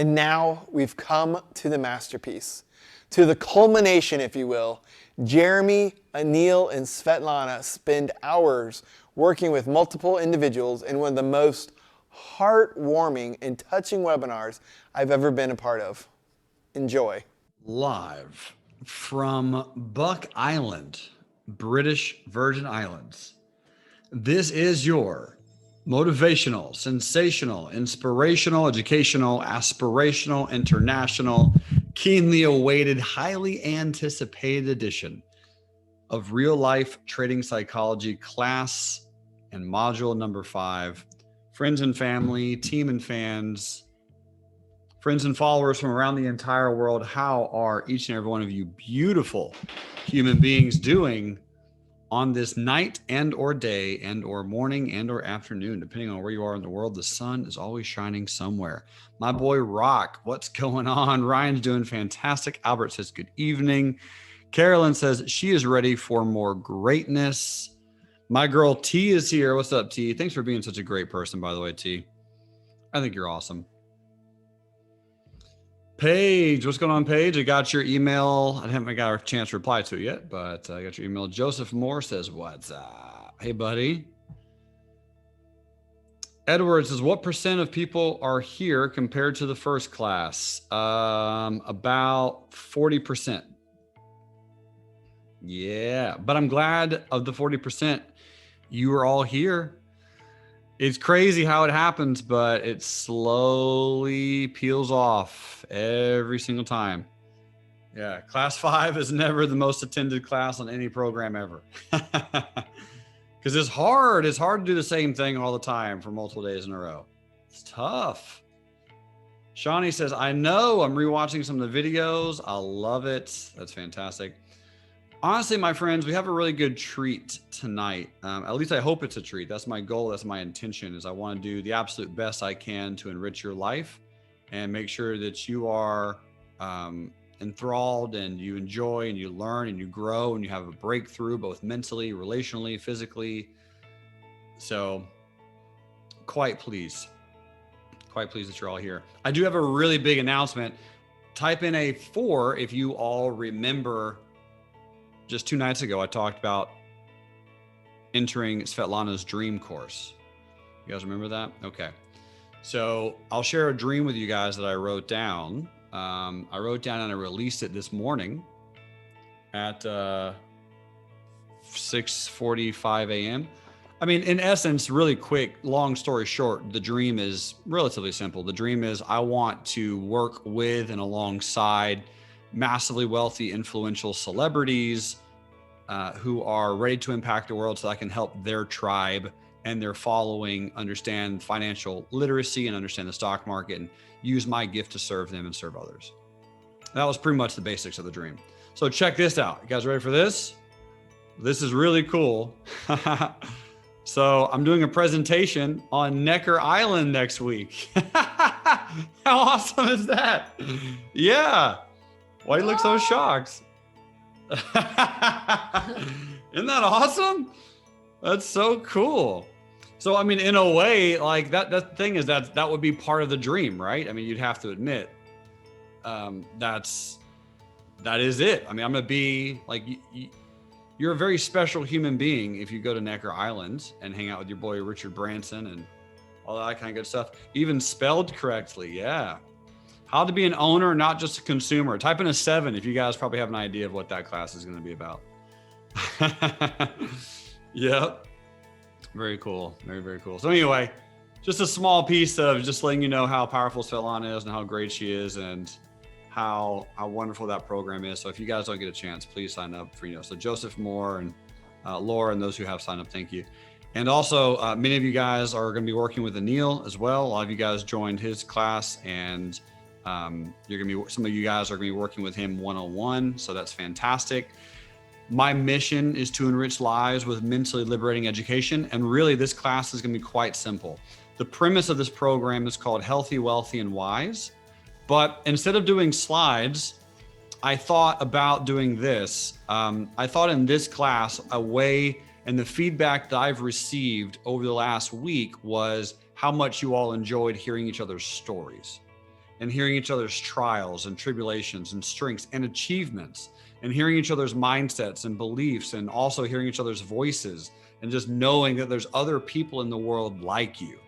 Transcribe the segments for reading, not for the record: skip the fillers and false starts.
And now we've come to the masterpiece, to the culmination, if you will. Jerremy, Anil, and Svetlana spend hours working with multiple individuals in one of the most heartwarming and touching webinars I've ever been a part of. Enjoy. Live from Buck Island, British Virgin Islands. This is your motivational, sensational, inspirational, educational, aspirational, international, keenly awaited, highly anticipated edition of Real Life Trading Psychology class and module number 5. Friends and family, team and fans, friends and followers from around the entire world, how are each and every one of you beautiful human beings doing on this night and or day and or morning and or afternoon, depending on where you are in the world? The sun is always shining somewhere. My boy Rock, what's going on? Ryan's doing fantastic. Albert says good evening. Carolyn says she is ready for more greatness. My girl T is here. What's up, T? Thanks for being such a great person, by the way, T. I think you're awesome. Paige, what's going on, Paige? I got your email. I haven't got a chance to reply to it yet, but I got your email. Joseph Moore says, what's up? Hey, buddy. Edward says, what % of people are here compared to the first class? About 40%. Yeah, but I'm glad of the 40%. You are all here. It's crazy how it happens, but it slowly peels off every single time. Yeah, class 5 is never the most attended class on any program ever. Because it's hard. It's hard to do the same thing all the time for multiple days in a row. It's tough. Shawnee says, I know. I'm rewatching some of the videos. I love it. That's fantastic. Honestly, my friends, we have a really good treat tonight. At least I hope it's a treat. That's my goal. That's my intention, is I want to do the absolute best I can to enrich your life and make sure that you are enthralled and you enjoy and you learn and you grow and you have a breakthrough, both mentally, relationally, physically. So quite pleased that you're all here. I do have a really big announcement. Type in a 4 if you all remember. Just 2 nights ago, I talked about entering Svetlana's dream course. You guys remember that? Okay. So I'll share a dream with you guys that I wrote down. I wrote down and I released it this morning at 6:45 a.m. I mean, in essence, really quick, long story short, the dream is relatively simple. The dream is I want to work with and alongside massively wealthy, influential celebrities who are ready to impact the world so I can help their tribe and their following understand financial literacy and understand the stock market and use my gift to serve them and serve others. That was pretty much the basics of the dream. So check this out. You guys ready for this? This is really cool. So I'm doing a presentation on Necker Island next week. How awesome is that? Yeah. Why do you look so shocked? Isn't that awesome? That's so cool. So, I mean, in a way, like that thing is that would be part of the dream, right? I mean, you'd have to admit that is it. I mean, I'm going to be like, you're a very special human being if you go to Necker Island and hang out with your boy, Richard Branson, and all that kind of good stuff. Even spelled correctly. Yeah. How to be an owner, not just a consumer. Type in a 7 if you guys probably have an idea of what that class is going to be about. Yep. Very cool. Very, very cool. So anyway, just a small piece of just letting you know how powerful Svetlana is and how great she is and how wonderful that program is. So if you guys don't get a chance, please sign up for, so Joseph Moore and Laura and those who have signed up, thank you. And also many of you guys are going to be working with Anil as well. A lot of you guys joined his class and some of you guys are going to be working with him one-on-one. So that's fantastic. My mission is to enrich lives with mentally liberating education. And really this class is going to be quite simple. The premise of this program is called Healthy, Wealthy, and Wise. But instead of doing slides, I thought about doing this. I thought in this class, a way, and the feedback that I've received over the last week was how much you all enjoyed hearing each other's stories. and hearing each other's trials and tribulations and strengths and achievements, and hearing each other's mindsets and beliefs, and also hearing each other's voices, and just knowing that there's other people in the world like you.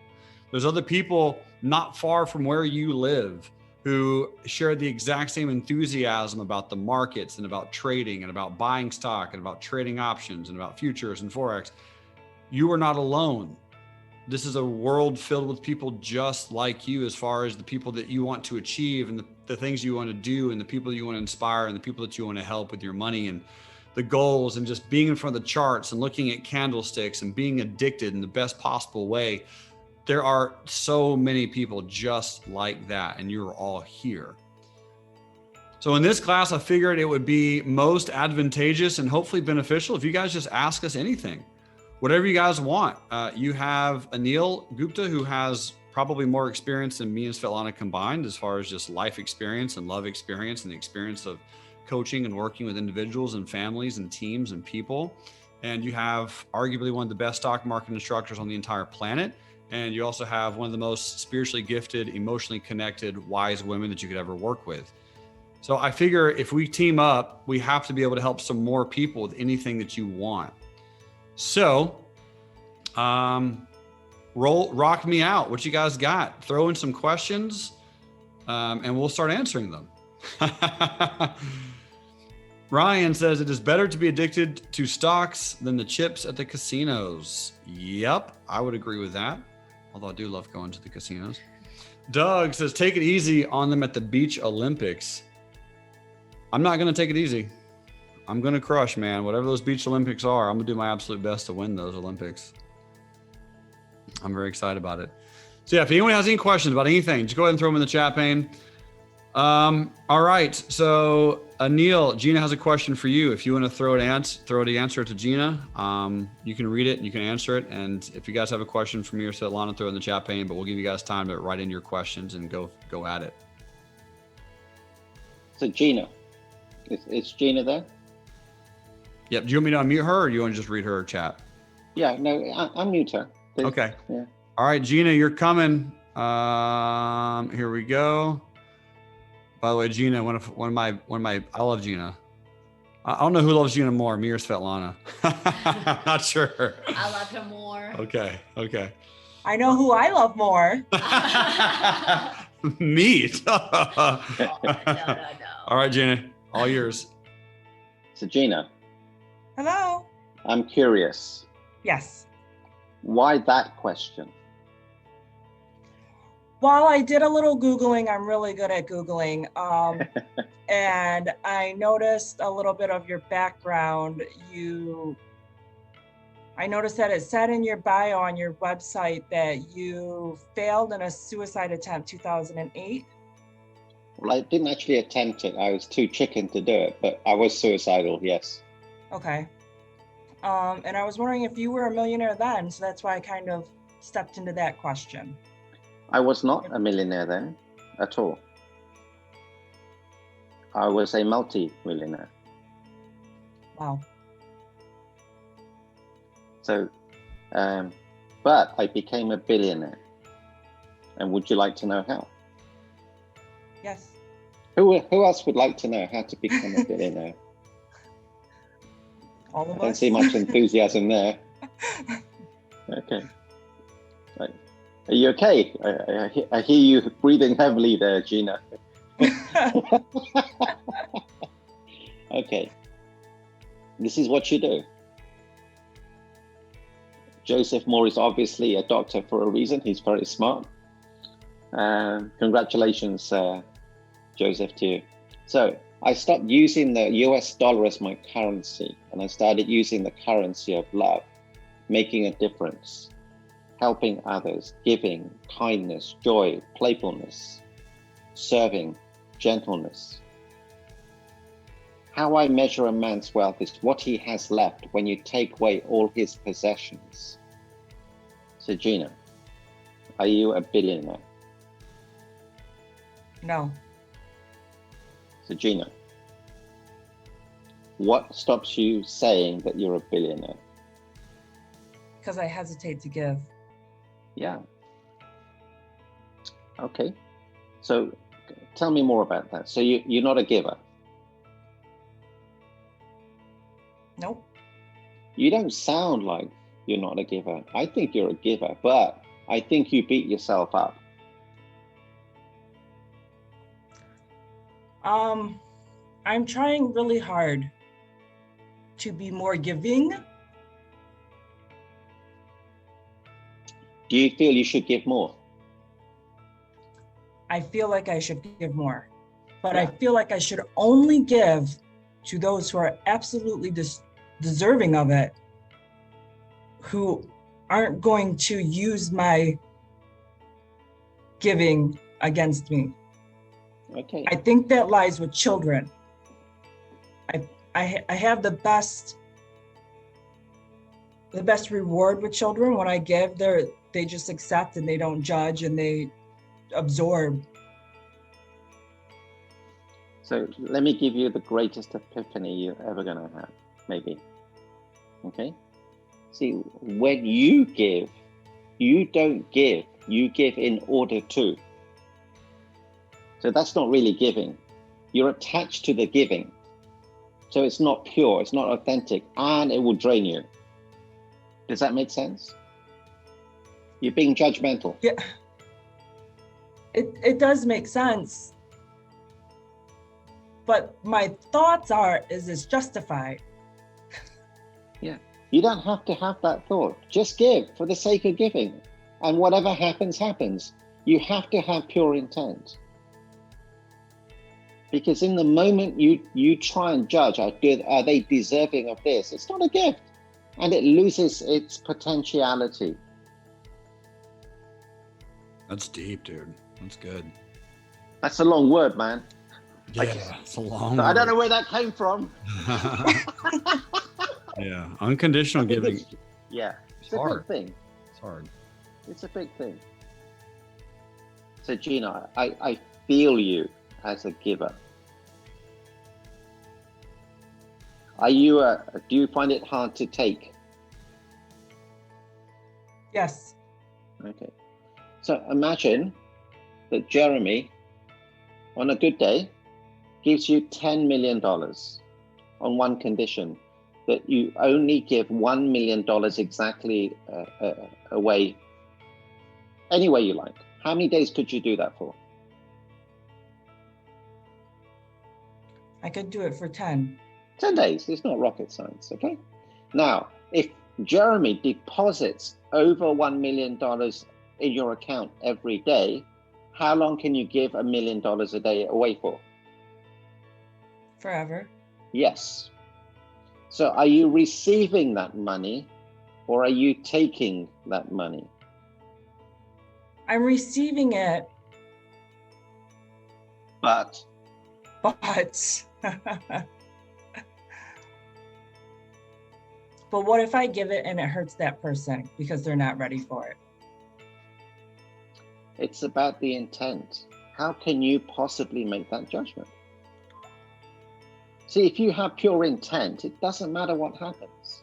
There's other people not far from where you live who share the exact same enthusiasm about the markets and about trading and about buying stock and about trading options and about futures and Forex. You are not alone. This is a world filled with people just like you, as far as the people that you want to achieve and the things you want to do and the people you want to inspire and the people that you want to help with your money and the goals, and just being in front of the charts and looking at candlesticks and being addicted in the best possible way. There are so many people just like that, and you're all here. So in this class, I figured it would be most advantageous and hopefully beneficial if you guys just ask us anything, whatever you guys want. You have Anil Gupta, who has probably more experience than me and Svetlana combined, as far as just life experience and love experience and the experience of coaching and working with individuals and families and teams and people. And you have arguably one of the best stock market instructors on the entire planet. And you also have one of the most spiritually gifted, emotionally connected, wise women that you could ever work with. So I figure if we team up, we have to be able to help some more people with anything that you want. So, rock me out. What you guys got? Throw in some questions, and we'll start answering them. Ryan says it is better to be addicted to stocks than the chips at the casinos. Yep, I would agree with that. Although I do love going to the casinos. Doug says, take it easy on them at the Beach Olympics. I'm not going to take it easy. I'm going to crush, man. Whatever those Beach Olympics are, I'm going to do my absolute best to win those Olympics. I'm very excited about it. So yeah, if anyone has any questions about anything, just go ahead and throw them in the chat pane. All right. So Anil, Gina has a question for you. If you want to throw the answer to Gina, you can read it and you can answer it. And if you guys have a question for me or Svetlana, throw it in the chat pane, but we'll give you guys time to write in your questions and go at it. So Gina, is Gina there? Yep. Do you want me to unmute her, or do you want to just read her chat? Yeah, no, unmute her. Please. Okay. Yeah. All right, Gina, you're coming. Here we go. By the way, Gina, one of my, I love Gina. I don't know who loves Gina more, me or Svetlana. I'm not sure. I love him more. Okay. I know who I love more. Meat. No. All right, Gina, all yours. So Gina, Hello. I'm curious. Yes. Why that question? While I did a little Googling, I'm really good at Googling. And I noticed a little bit of your background. I noticed that it said in your bio on your website that you failed in a suicide attempt 2008. Well, I didn't actually attempt it. I was too chicken to do it, but I was suicidal, yes. Okay. And I was wondering if you were a millionaire then, so that's why I kind of stepped into that question. I was not a millionaire then at all. I was a multi-millionaire. Wow. So, but I became a billionaire. And would you like to know how? Yes. Who else would like to know how to become a billionaire? All of I don't us. see much enthusiasm there. Okay. Right. Are you okay? I hear you breathing heavily there, Gina. Okay. This is what you do. Joseph Moore is obviously a doctor for a reason. He's very smart. Congratulations, Joseph, to you. So I stopped using the US dollar as my currency, and I started using the currency of love, making a difference, helping others, giving, kindness, joy, playfulness, serving, gentleness. How I measure a man's wealth is what he has left when you take away all his possessions. So Gina, are you a billionaire? No. So Gina, what stops you saying that you're a billionaire? Because I hesitate to give. Yeah. Okay. So tell me more about that. So you're not a giver. Nope. You don't sound like you're not a giver. I think you're a giver, but I think you beat yourself up. I'm trying really hard to be more giving. Do you feel you should give more? I feel like I should give more, but Yeah. I feel like I should only give to those who are absolutely deserving of it, who aren't going to use my giving against me. Okay. I think that lies with children. I have the best reward with children. When I give, they just accept and they don't judge and they absorb. So let me give you the greatest epiphany you're ever going to have, maybe. Okay? See, when you give, you don't give. You give in order to. So that's not really giving. You're attached to the giving. So it's not pure, it's not authentic, and it will drain you. Does that make sense? You're being judgmental. Yeah, it does make sense. But my thoughts are, is this justified? Yeah. You don't have to have that thought. Just give for the sake of giving. And whatever happens, happens. You have to have pure intent. Because in the moment you try and judge, are they deserving of this? It's not a gift. And it loses its potentiality. That's deep, dude. That's good. That's a long word, man. Yeah, it's a long I don't know word. where that came from. Yeah, unconditional giving. Yeah, it's a hard. big thing. It's hard. It's a big thing. So Gina, I feel you as a giver. Do you find it hard to take? Yes. Okay. So imagine that Jerremy, on a good day, gives you $10 million on one condition, that you only give $1 million exactly away any way you like. How many days could you do that for? I could do it for 10. 10 days. It's not rocket science, okay? Now, if Jerremy deposits over $1 million in your account every day, how long can you give $1 million a day away for? Forever. Yes. So are you receiving that money or are you taking that money? I'm receiving it, But but what if I give it and it hurts that person because they're not ready for it? it's about the intent. How can you possibly make that judgment? See, if you have pure intent, it doesn't matter what happens.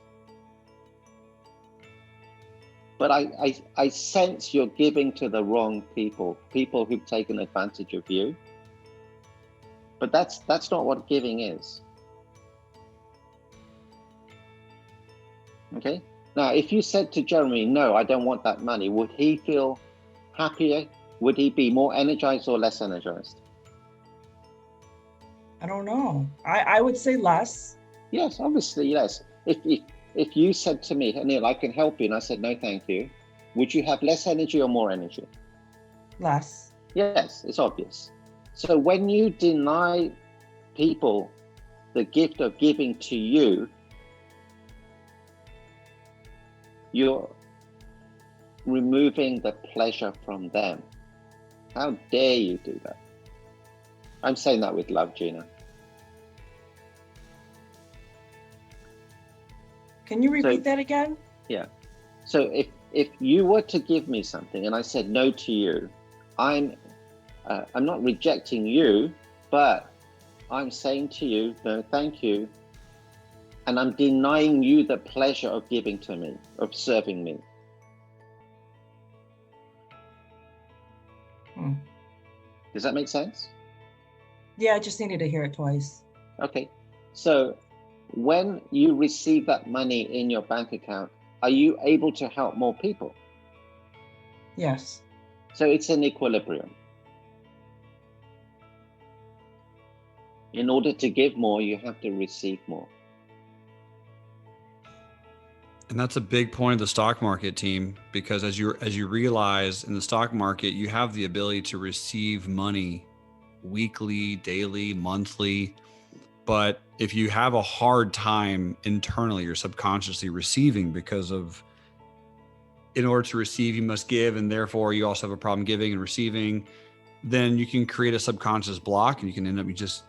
But I sense you're giving to the wrong people who've taken advantage of you. But that's not what giving is. Okay? Now, if you said to Jerremy, no, I don't want that money, would he feel happier? Would he be more energized or less energized? I don't know. I would say less. Yes, obviously, yes. If you said to me, Anil, I can help you, and I said, no, thank you, would you have less energy or more energy? Less. Yes, it's obvious. So when you deny people the gift of giving to you, you're removing the pleasure from them. How dare you do that? I'm saying that with love, Gina. Can you repeat that again? Yeah. So if you were to give me something and I said no to you, I'm not rejecting you, but I'm saying to you, no, thank you. And I'm denying you the pleasure of giving to me, of serving me. Hmm. Does that make sense? Yeah, I just needed to hear it twice. Okay. So when you receive that money in your bank account, are you able to help more people? Yes. So it's an equilibrium. In order to give more, you have to receive more. And that's a big point of the stock market, team, because as you realize in the stock market, you have the ability to receive money weekly, daily, monthly. But if you have a hard time internally or subconsciously receiving because of, in order to receive, you must give, and therefore you also have a problem giving and receiving, then you can create a subconscious block and you can end up just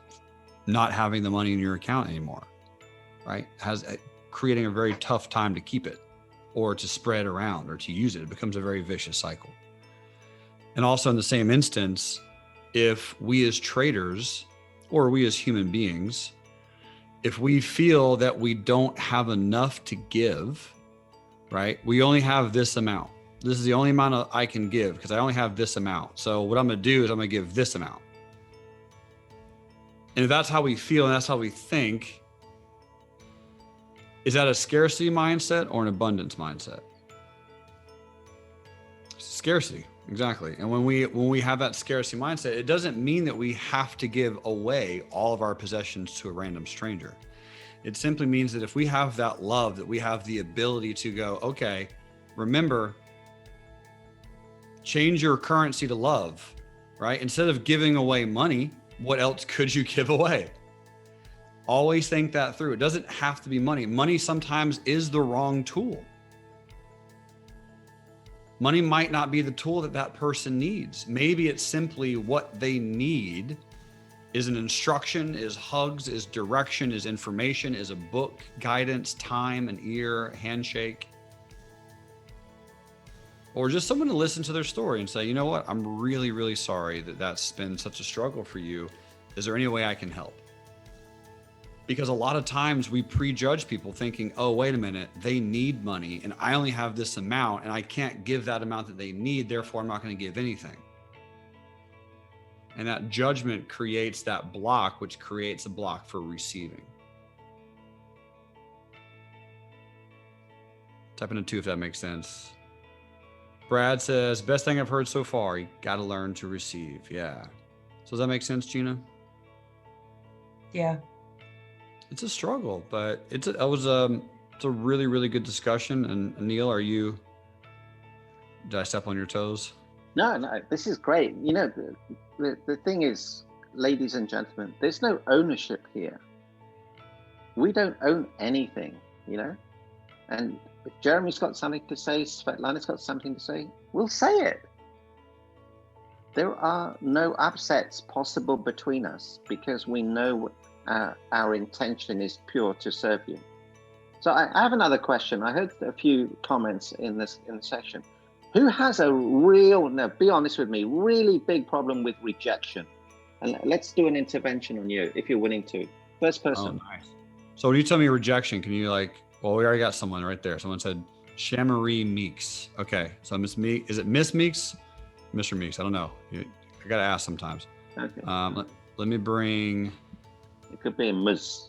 not having the money in your account anymore, right? Creating a very tough time to keep it or to spread around or to use it. It becomes a very vicious cycle. And also in the same instance, if we as traders or we as human beings, if we feel that we don't have enough to give, right? We only have this amount. This is the only amount I can give because I only have this amount. So what I'm going to do is I'm going to give this amount. And if that's how we feel and that's how we think, is that a scarcity mindset or an abundance mindset? Scarcity, exactly. And when we have that scarcity mindset, it doesn't mean that we have to give away all of our possessions to a random stranger. It simply means that if we have that love, that we have the ability to go, okay, remember, change your currency to love, right? Instead of giving away money, what else could you give away? Always think that through. It doesn't have to be money. Money sometimes is the wrong tool. Money might not be the tool that that person needs. Maybe it's simply what they need is an instruction, is hugs, is direction, is information, is a book, guidance, time, an ear, handshake. Or just someone to listen to their story and say, you know what, I'm really, really sorry that that's been such a struggle for you. Is there any way I can help? Because a lot of times we prejudge people thinking, oh, wait a minute, they need money and I only have this amount and I can't give that amount that they need, therefore I'm not going to give anything. And that judgment creates that block, which creates a block for receiving. Type in a 2 if that makes sense. Brad says, best thing I've heard so far, you got to learn to receive. Yeah. So does that make sense, Gina? Yeah. It's a struggle, but it's a really, really good discussion. And Anil, did I step on your toes? No, this is great. You know, the thing is, ladies and gentlemen, there's no ownership here. We don't own anything, you know? And if Jeremy's got something to say, Svetlana's got something to say, we'll say it. There are no upsets possible between us because we know our intention is pure to serve you. So I have another question. I heard a few comments in the session. Who has a real, no, be honest with me, really big problem with rejection? And let's do an intervention on you if you're willing to. First person. Oh, nice. So when you tell me rejection, can you well, we already got someone right there. Someone said Shamari Meeks. Okay. So Miss Meeks, is it Miss Meeks? Mr. Meeks, I don't know. I got to ask sometimes. Okay. Let me bring. It could be a Ms.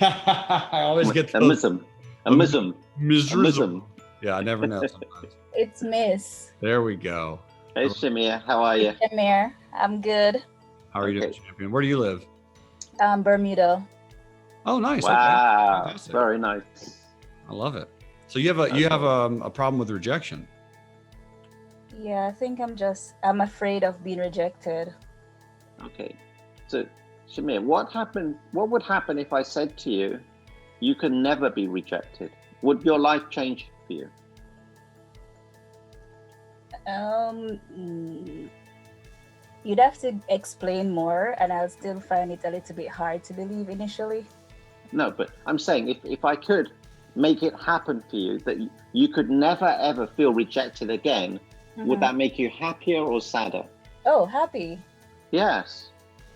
I always get a mism. A mism. Mism. Yeah, I never know sometimes. It's Miss. There we go. Hey, Shamir, how are you? Shamir, I'm good. How are you doing, champion? Where do you live? Bermuda. Oh, nice. Wow, okay. Very nice. I love it. So you have a problem with rejection. Yeah, I think I'm afraid of being rejected. Okay. So, Shamir, what would happen if I said to you, you can never be rejected? Would your life change for you? You'd have to explain more, and I'll still find it a little bit hard to believe initially. No, but I'm saying if I could make it happen for you, that you could never ever feel rejected again, would that make you happier or sadder? Oh, happy. Yes.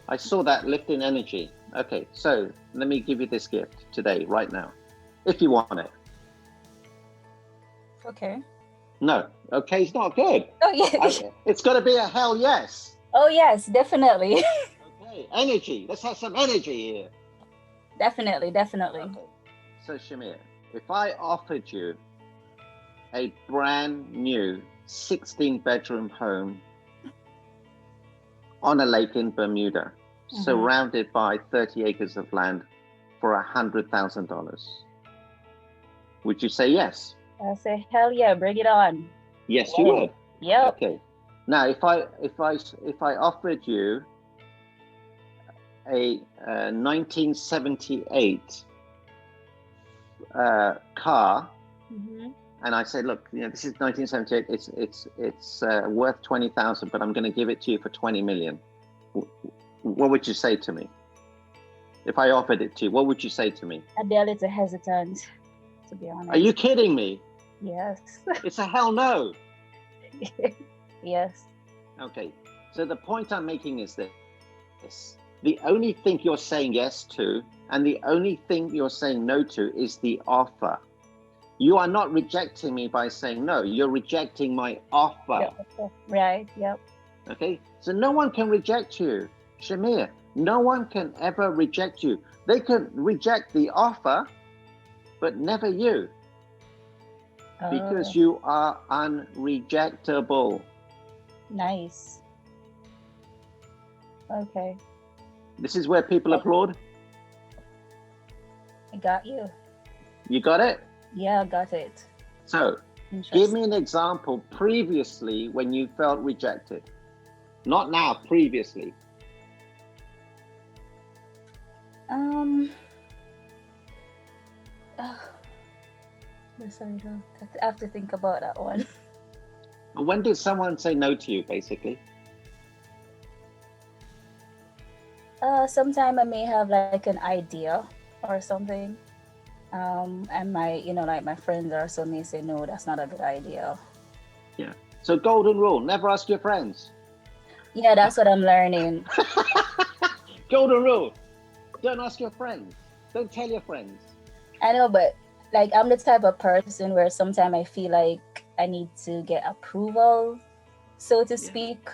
I saw that lift in energy. Okay, so let me give you this gift today, right now, if you want it. Okay. No, okay, it's not good. Oh, yeah. It's got to be a hell yes. Oh, yes, definitely. Okay, Hey, energy. Let's have some energy here. Definitely. Okay. So Shamir, if I offered you a brand new 16-bedroom home on a lake in Bermuda, surrounded by 30 acres of land for $100,000, would you say yes? I'll say, hell yeah, bring it on. Yes, you would. Yep. Okay. Now, if I offered you a 1978 car, and I said, look, this is 1978. It's worth 20,000, but I'm going to give it to you for 20 million. What would you say to me? If I offered it to you, what would you say to me? I'd be a little hesitant, to be honest. Are you kidding me? Yes. It's a hell no. Yes. Okay. So the point I'm making is this. The only thing you're saying yes to, and the only thing you're saying no to, is the offer. You are not rejecting me by saying no. You're rejecting my offer. Yep. Right. Yep. Okay. So no one can reject you, Shamir. No one can ever reject you. They can reject the offer, but never you. Because you are unrejectable. Nice. Okay. This is where people applaud. I got you. You got it? Yeah, I got it. So, give me an example previously when you felt rejected. Not now, previously. Sorry, I have to think about that one. When did someone say no to you, basically? Sometime I may have like an idea or something. And my friends or so may say, no, that's not a good idea. Yeah. So golden rule, never ask your friends. Yeah, that's what I'm learning. Golden rule, don't ask your friends. Don't tell your friends. I know, but like I'm the type of person where sometimes I feel like I need to get approval, so to speak.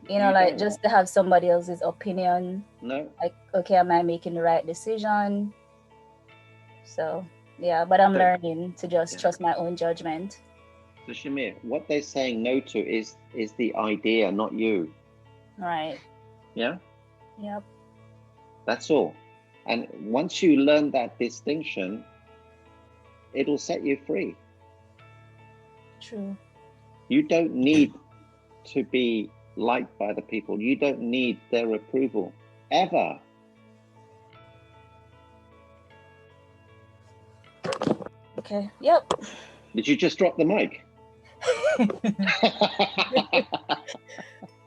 Just to have somebody else's opinion. No. Like, okay, am I making the right decision? So, yeah, but I'm learning to just trust my own judgment. So, Shamir, what they're saying no to is the idea, not you. Right. Yeah? Yep. That's all. And once you learn that distinction, it'll set you free. True. You don't need to be liked by the people. You don't need their approval, ever. Okay. Yep. Did you just drop the mic?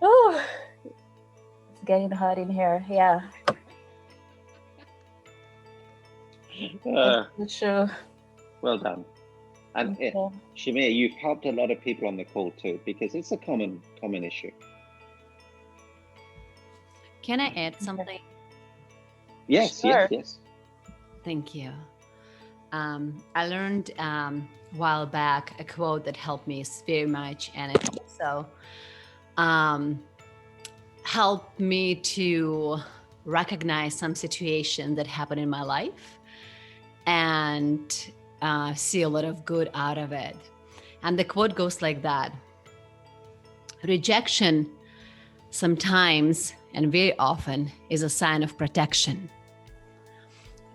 Oh, it's getting hot in here. Yeah. That's true. Well done. And Okay. Shamir, you've helped a lot of people on the call too, because it's a common issue. Can I add something? Yes, Sure. yes. Thank you. I learned a while back a quote that helped me very much, and it also helped me to recognize some situation that happened in my life and see a lot of good out of it. And the quote goes like that: rejection sometimes and very often is a sign of protection.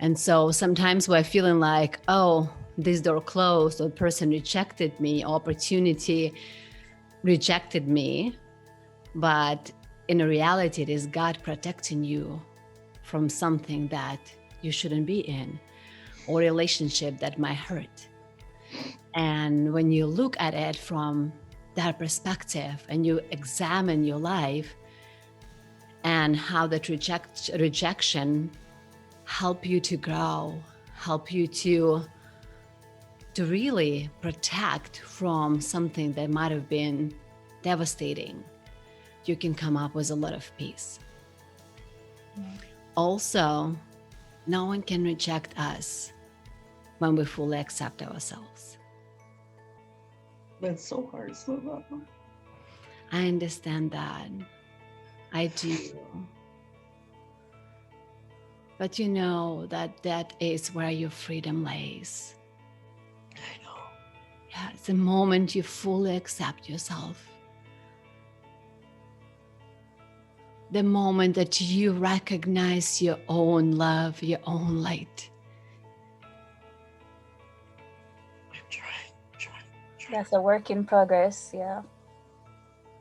And so sometimes we're feeling like, oh, this door closed, or person rejected me, opportunity rejected me. But in reality, it is God protecting you from something that you shouldn't be in, or relationship that might hurt. And when you look at it from that perspective and you examine your life and how that rejection help you to grow, help you to really protect from something that might have been devastating, you can come up with a lot of peace. Yeah. Also, no one can reject us when we fully accept ourselves. That's so hard, Svetlana. I understand that. I do. but you know that that is where your freedom lays. I know. Yeah, it's the moment you fully accept yourself. The moment that you recognize your own love, your own light. I'm trying. That's a work in progress. Yeah.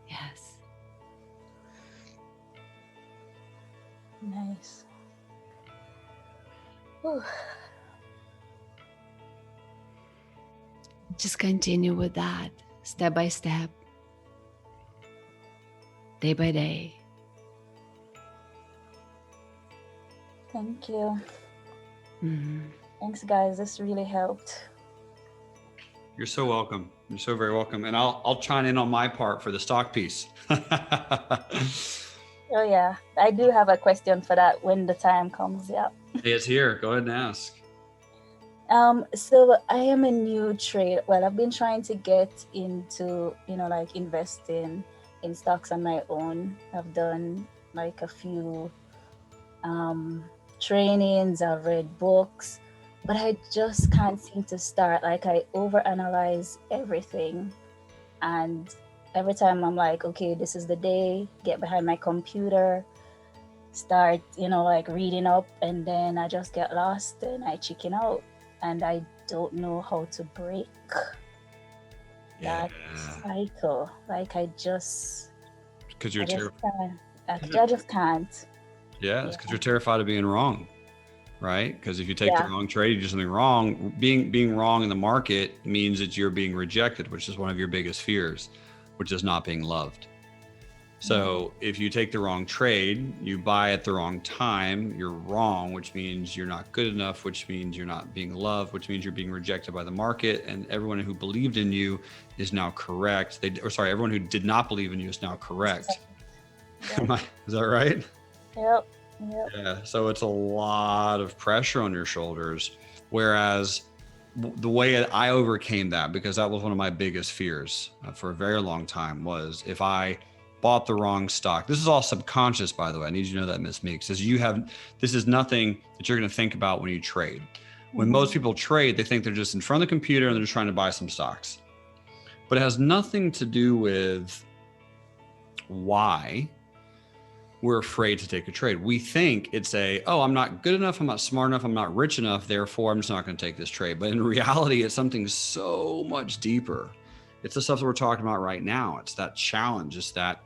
Yes. Nice. Whew. Just continue with that, step by step, day by day. Thank you. Mhm. Thanks, guys. This really helped. You're so welcome. You're so very welcome. And I'll chime in on my part for the stock piece. Oh yeah, I do have a question for that when the time comes. Yeah. It's here. Go ahead and ask. So I am a new trader. Well, I've been trying to get into, like investing in stocks on my own. I've done like a few trainings, I've read books, but I just can't seem to start. Like I overanalyze everything, and every time I'm like, okay, this is the day, get behind my computer, start, like reading up, and then I just get lost and I chicken out, and I don't know how to break that cycle. Like I just Because you're terrified. I just can't. Yeah, it's because you're terrified of being wrong, right? Because if you take the wrong trade, you do something wrong. Being wrong in the market means that you're being rejected, which is one of your biggest fears, which is not being loved. So if you take the wrong trade, you buy at the wrong time, you're wrong, which means you're not good enough, which means you're not being loved, which means you're being rejected by the market. And everyone who believed in you is now correct. Everyone who did not believe in you is now correct. Yep. Is that right? Yep. Yeah. So it's a lot of pressure on your shoulders. Whereas the way I overcame that, because that was one of my biggest fears for a very long time, was if I bought the wrong stock. This is all subconscious, by the way. I need you to know that, Miss Meeks. This is nothing that you're going to think about when you trade. When most people trade, they think they're just in front of the computer and they're just trying to buy some stocks. But it has nothing to do with why we're afraid to take a trade. We think it's I'm not good enough, I'm not smart enough, I'm not rich enough, therefore I'm just not going to take this trade. But in reality, it's something so much deeper. It's the stuff that we're talking about right now. It's that challenge. It's that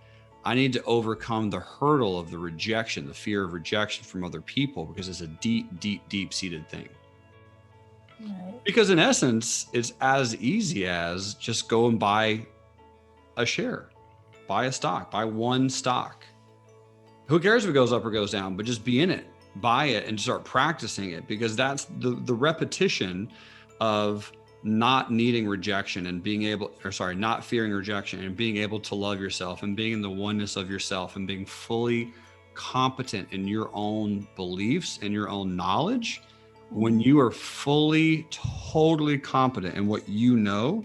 I need to overcome the hurdle of the rejection, the fear of rejection from other people, because it's a deep, deep, deep-seated thing. Right. Because in essence, it's as easy as just go and buy a share, buy a stock, buy one stock. Who cares if it goes up or goes down, but just be in it, buy it and start practicing it, because that's the repetition of not needing rejection and not fearing rejection and being able to love yourself and being in the oneness of yourself and being fully competent in your own beliefs and your own knowledge. When you are fully, totally competent in what you know,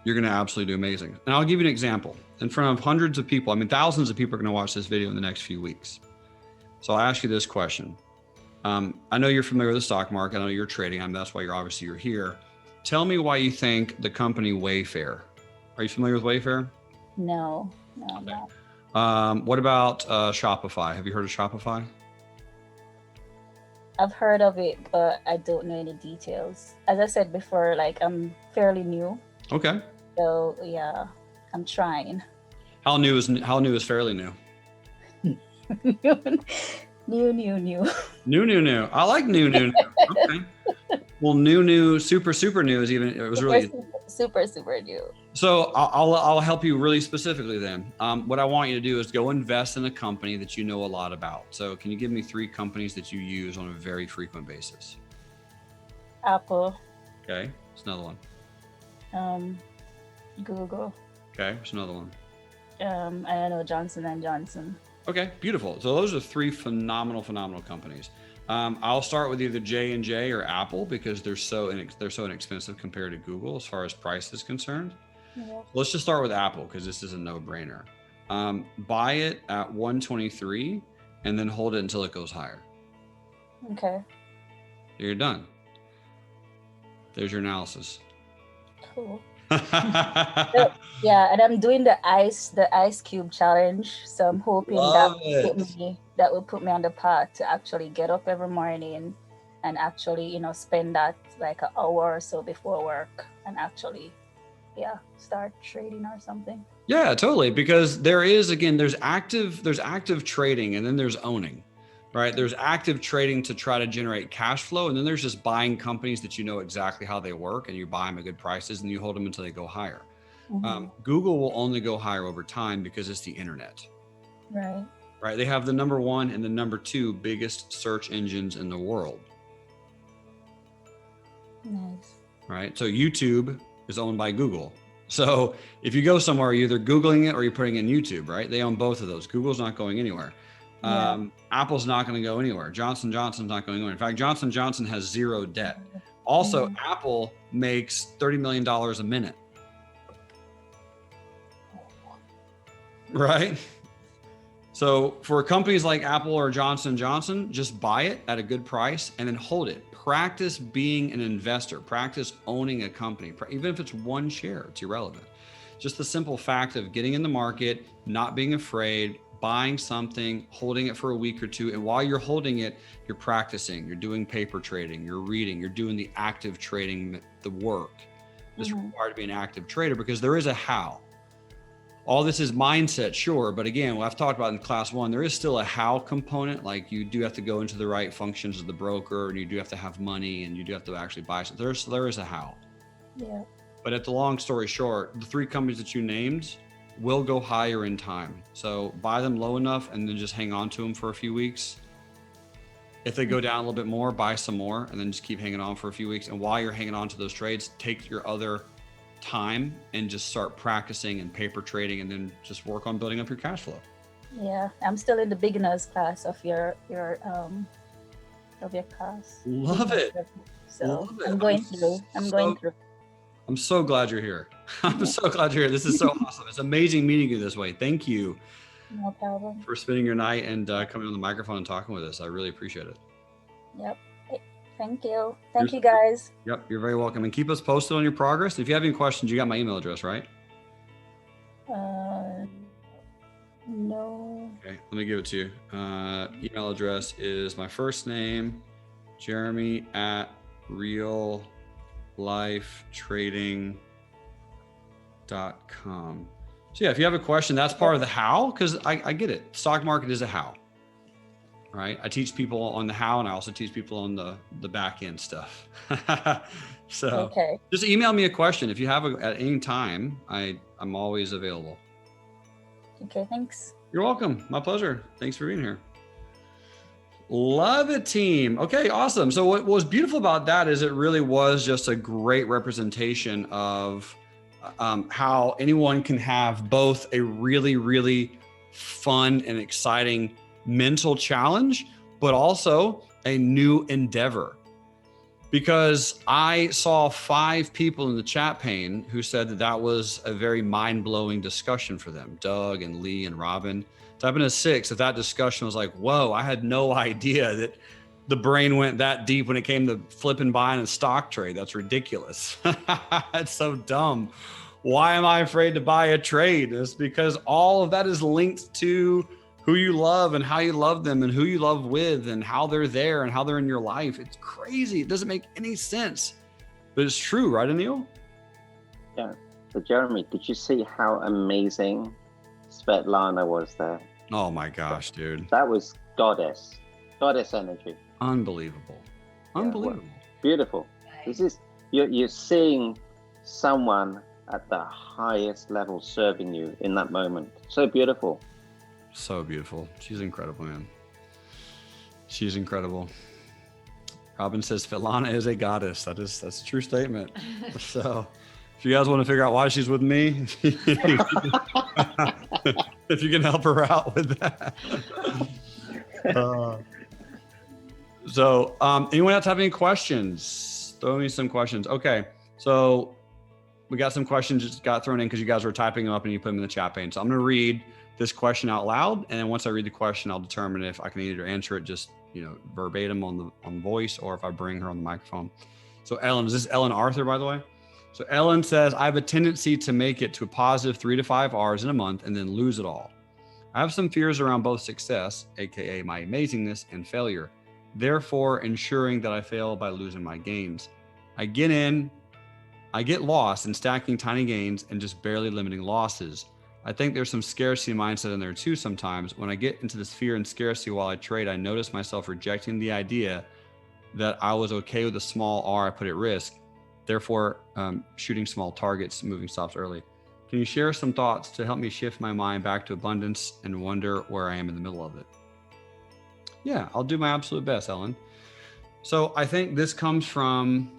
you're going to absolutely do amazing. And I'll give you an example. In front of hundreds of people, thousands of people are going to watch this video in the next few weeks. So I'll ask you this question. I know you're familiar with the stock market. I know you're trading. That's why you're here. Tell me why you think the company Wayfair. Are you familiar with Wayfair? No, I'm not. What about Shopify? Have you heard of Shopify? I've heard of it, but I don't know any details. As I said before, I'm fairly new. Okay. So yeah, I'm trying. How new is fairly new? New. New. I like new. Okay. Well, new, super new is even. It was really super new. So I'll help you really specifically then. What I want you to do is go invest in a company that you know a lot about. So can you give me 3 companies that you use on a very frequent basis? Apple. Okay. It's another one. Google. Okay. It's another one. I don't know, Johnson & Johnson. Okay, beautiful. So those are 3 phenomenal companies. I'll start with either J&J or Apple because they're so inexpensive compared to Google as far as price is concerned. Yeah. Let's just start with Apple because this is a no-brainer. Buy it at 123 and then hold it until it goes higher. Okay. You're done. There's your analysis. Cool. Yeah, and I'm doing the ice cube challenge. So I'm hoping that will put me on the path to actually get up every morning and actually, you know, spend that like an hour or so before work and actually, start trading or something. Yeah, totally. Because there's active trading, and then there's owning, right? There's active trading to try to generate cash flow. And then there's just buying companies that you know exactly how they work, and you buy them at good prices and you hold them until they go higher. Google will only go higher over time because it's the internet. Right. They have the number 1 and the number 2 biggest search engines in the world. Nice. Right. So YouTube is owned by Google. So if you go somewhere, you're either Googling it or you're putting in YouTube, right? They own both of those. Google's not going anywhere. Apple's not going to go anywhere. Johnson & Johnson's not going anywhere. In fact, Johnson & Johnson has zero debt. Also, Apple makes $30 million a minute. Right? So for companies like Apple or Johnson & Johnson, just buy it at a good price and then hold it. Practice being an investor. Practice owning a company. Even if it's one share, it's irrelevant. Just the simple fact of getting in the market, not being afraid, buying something, holding it for a week or two. And while you're holding it, you're practicing, you're doing paper trading, you're reading, you're doing the active trading, the work that's required to be an active trader, because there is a how. All this is mindset, sure. But again, what I've talked about in class 1, there is still a how component. Like you do have to go into the right functions of the broker, and you do have to have money, and you do have to actually buy something. There is a how. Yeah. But at the long story short, the 3 companies that you named will go higher in time. So buy them low enough and then just hang on to them for a few weeks. If they go down a little bit more, buy some more and then just keep hanging on for a few weeks. And while you're hanging on to those trades, take your other time and just start practicing and paper trading, and then just work on building up your cash flow. Yeah, I'm still in the beginners class of your class. Love it. So Love it. I'm going through. I'm so glad you're here. I'm so glad you're here. This is so awesome. It's amazing meeting you this way. Thank you. No problem. For spending your night and coming on the microphone and talking with us. I really appreciate it. Yep. Thank you. Thank you, guys. Yep, you're very welcome. And keep us posted on your progress. If you have any questions, you got my email address, right? No. Okay, let me give it to you. Email address is my first name, Jerremy @reallifetrading.com. So yeah, if you have a question, that's part of the how, because I get it. Stock market is a how. Right? I teach people on the how, and I also teach people on the back end stuff. So just email me a question. If you have at any time, I'm always available. Okay, thanks. You're welcome. My pleasure. Thanks for being here. Love it, team. Okay, awesome. So what was beautiful about that is it really was just a great representation of how anyone can have both a really, really fun and exciting mental challenge, but also a new endeavor. Because I saw 5 people in the chat pane who said that was a very mind-blowing discussion for them. Doug and Lee and Robin. Typing a 6, if that discussion was like, whoa, I had no idea that the brain went that deep when it came to flipping, buying, and stock trade. That's ridiculous. It's so dumb. Why am I afraid to buy a trade? It's because all of that is linked to who you love and how you love them and who you love with and how they're there and how they're in your life. It's crazy. It doesn't make any sense, but it's true, right, Anil? Yeah. So Jerremy, did you see how amazing Svetlana was there? Oh my gosh, dude. That was goddess energy. Unbelievable. Unbelievable. Yeah, beautiful. This is, you're seeing someone at the highest level serving you in that moment. So beautiful. So beautiful. She's incredible, man. She's incredible. Robin says Svetlana is a goddess. That's a true statement. So if you guys want to figure out why she's with me, if you can help her out with that. So anyone else have any questions? Throw me some questions. Okay. So we got some questions just got thrown in because you guys were typing them up and you put them in the chat pane. So I'm going to read this question out loud, and then once I read the question, I'll determine if I can either answer it just verbatim on voice, or if I bring her on the microphone. So Ellen, is this Ellen Arthur, by the way? So Ellen says, I have a tendency to make it to a positive 3 to 5 R's in a month and then lose it all. I have some fears around both success, aka my amazingness, and failure, therefore ensuring that I fail by losing my gains. I get lost in stacking tiny gains and just barely limiting losses. I think there's some scarcity mindset in there too sometimes. When I get into this fear and scarcity while I trade, I notice myself rejecting the idea that I was okay with a small R I put at risk, therefore shooting small targets, moving stops early. Can you share some thoughts to help me shift my mind back to abundance and wonder where I am in the middle of it? Yeah, I'll do my absolute best, Ellen. So I think this comes from,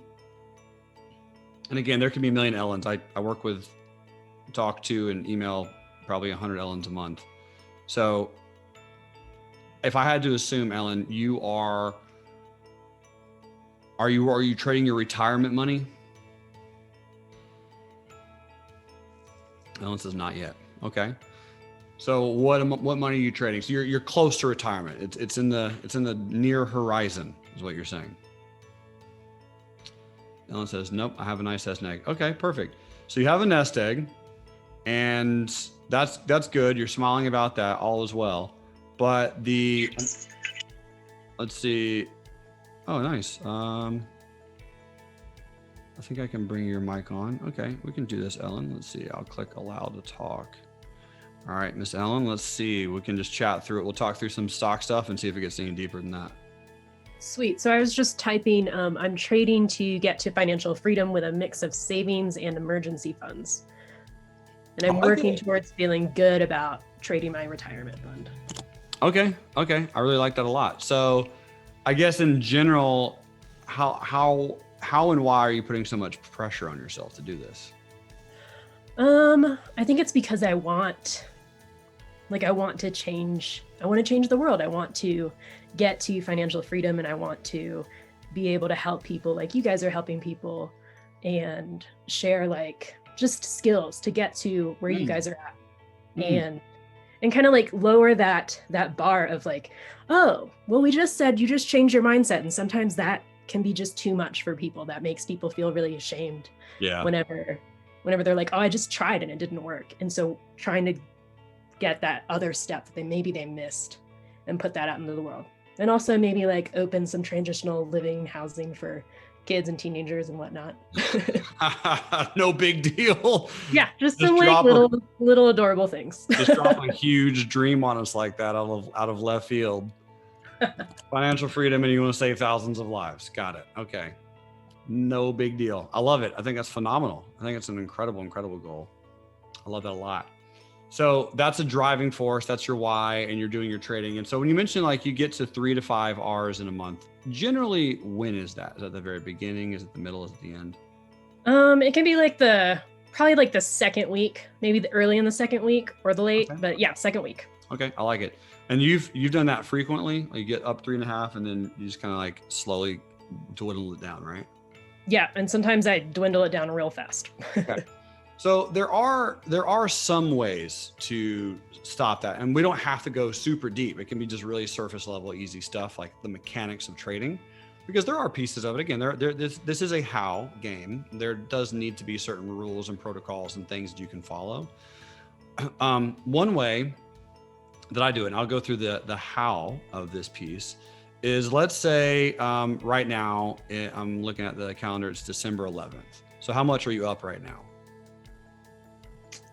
and again, there can be a million Ellens. I work with, talk to, and email probably 100 Ellens a month. So if I had to assume, Ellen, are you trading your retirement money? Ellen says not yet. Okay. So what money are you trading? So you're close to retirement. It's in the near horizon is what you're saying. Ellen says, nope, I have a nice nest egg. Okay, perfect. So you have a nest egg, and that's good. You're smiling about that, all is well. But let's see. Oh, nice. I think I can bring your mic on. Okay, we can do this, Ellen. Let's see. I'll click allow to talk. All right, Miss Ellen, let's see. We can just chat through it. We'll talk through some stock stuff and see if it gets any deeper than that. Sweet. So I was just typing, I'm trading to get to financial freedom with a mix of savings and emergency funds. And I'm working towards feeling good about trading my retirement fund. Okay. I really like that a lot. So I guess in general, how and why are you putting so much pressure on yourself to do this? I think it's because I want to change the world. I want to get to financial freedom, and I want to be able to help people like you guys are helping people, and share like just skills to get to where you guys are at. And kind of like lower that bar of like, oh, well, we just said you just changed your mindset. And sometimes that can be just too much for people. That makes people feel really ashamed. Yeah. Whenever they're like, oh, I just tried and it didn't work. And so trying to get that other step that they missed and put that out into the world. And also maybe like open some transitional living housing for kids and teenagers and whatnot. No big deal. Yeah, just some like little adorable things. Just drop a huge dream on us like that out of left field. Financial freedom, and you want to save thousands of lives. Got it. Okay. No big deal. I love it. I think that's phenomenal. I think it's an incredible goal. I love that a lot. So that's a driving force. That's your why, and you're doing your trading. And so when you mention like you get to 3 to 5 R's in a month, generally when is that? Is that the very beginning? Is it the middle? Is it the end? It can be like probably like the second week, maybe the early in the second week or the late, but yeah, second week. Okay, I like it. And you've done that frequently? Like you get up 3.5 and then you just kind of like slowly dwindle it down, right? Yeah, and sometimes I dwindle it down real fast. Okay. So there are some ways to stop that, and we don't have to go super deep. It can be just really surface level, easy stuff like the mechanics of trading, because there are pieces of it. Again, this is a how game. There does need to be certain rules and protocols and things that you can follow. One way that I do it, and I'll go through the how of this piece, is let's say right now, I'm looking at the calendar, it's December 11th. So how much are you up right now?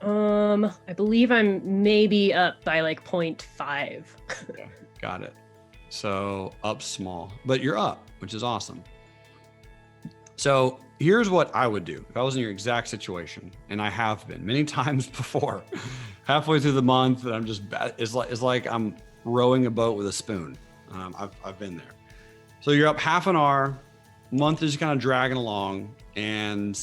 I believe I'm maybe up by like 0.5. Okay, got it. So up small, but you're up, which is awesome. So here's what I would do if I was in your exact situation, and I have been many times before. Halfway through the month, and I'm just it's like I'm rowing a boat with a spoon. I've been there. So you're up half an hour, month is just kind of dragging along, and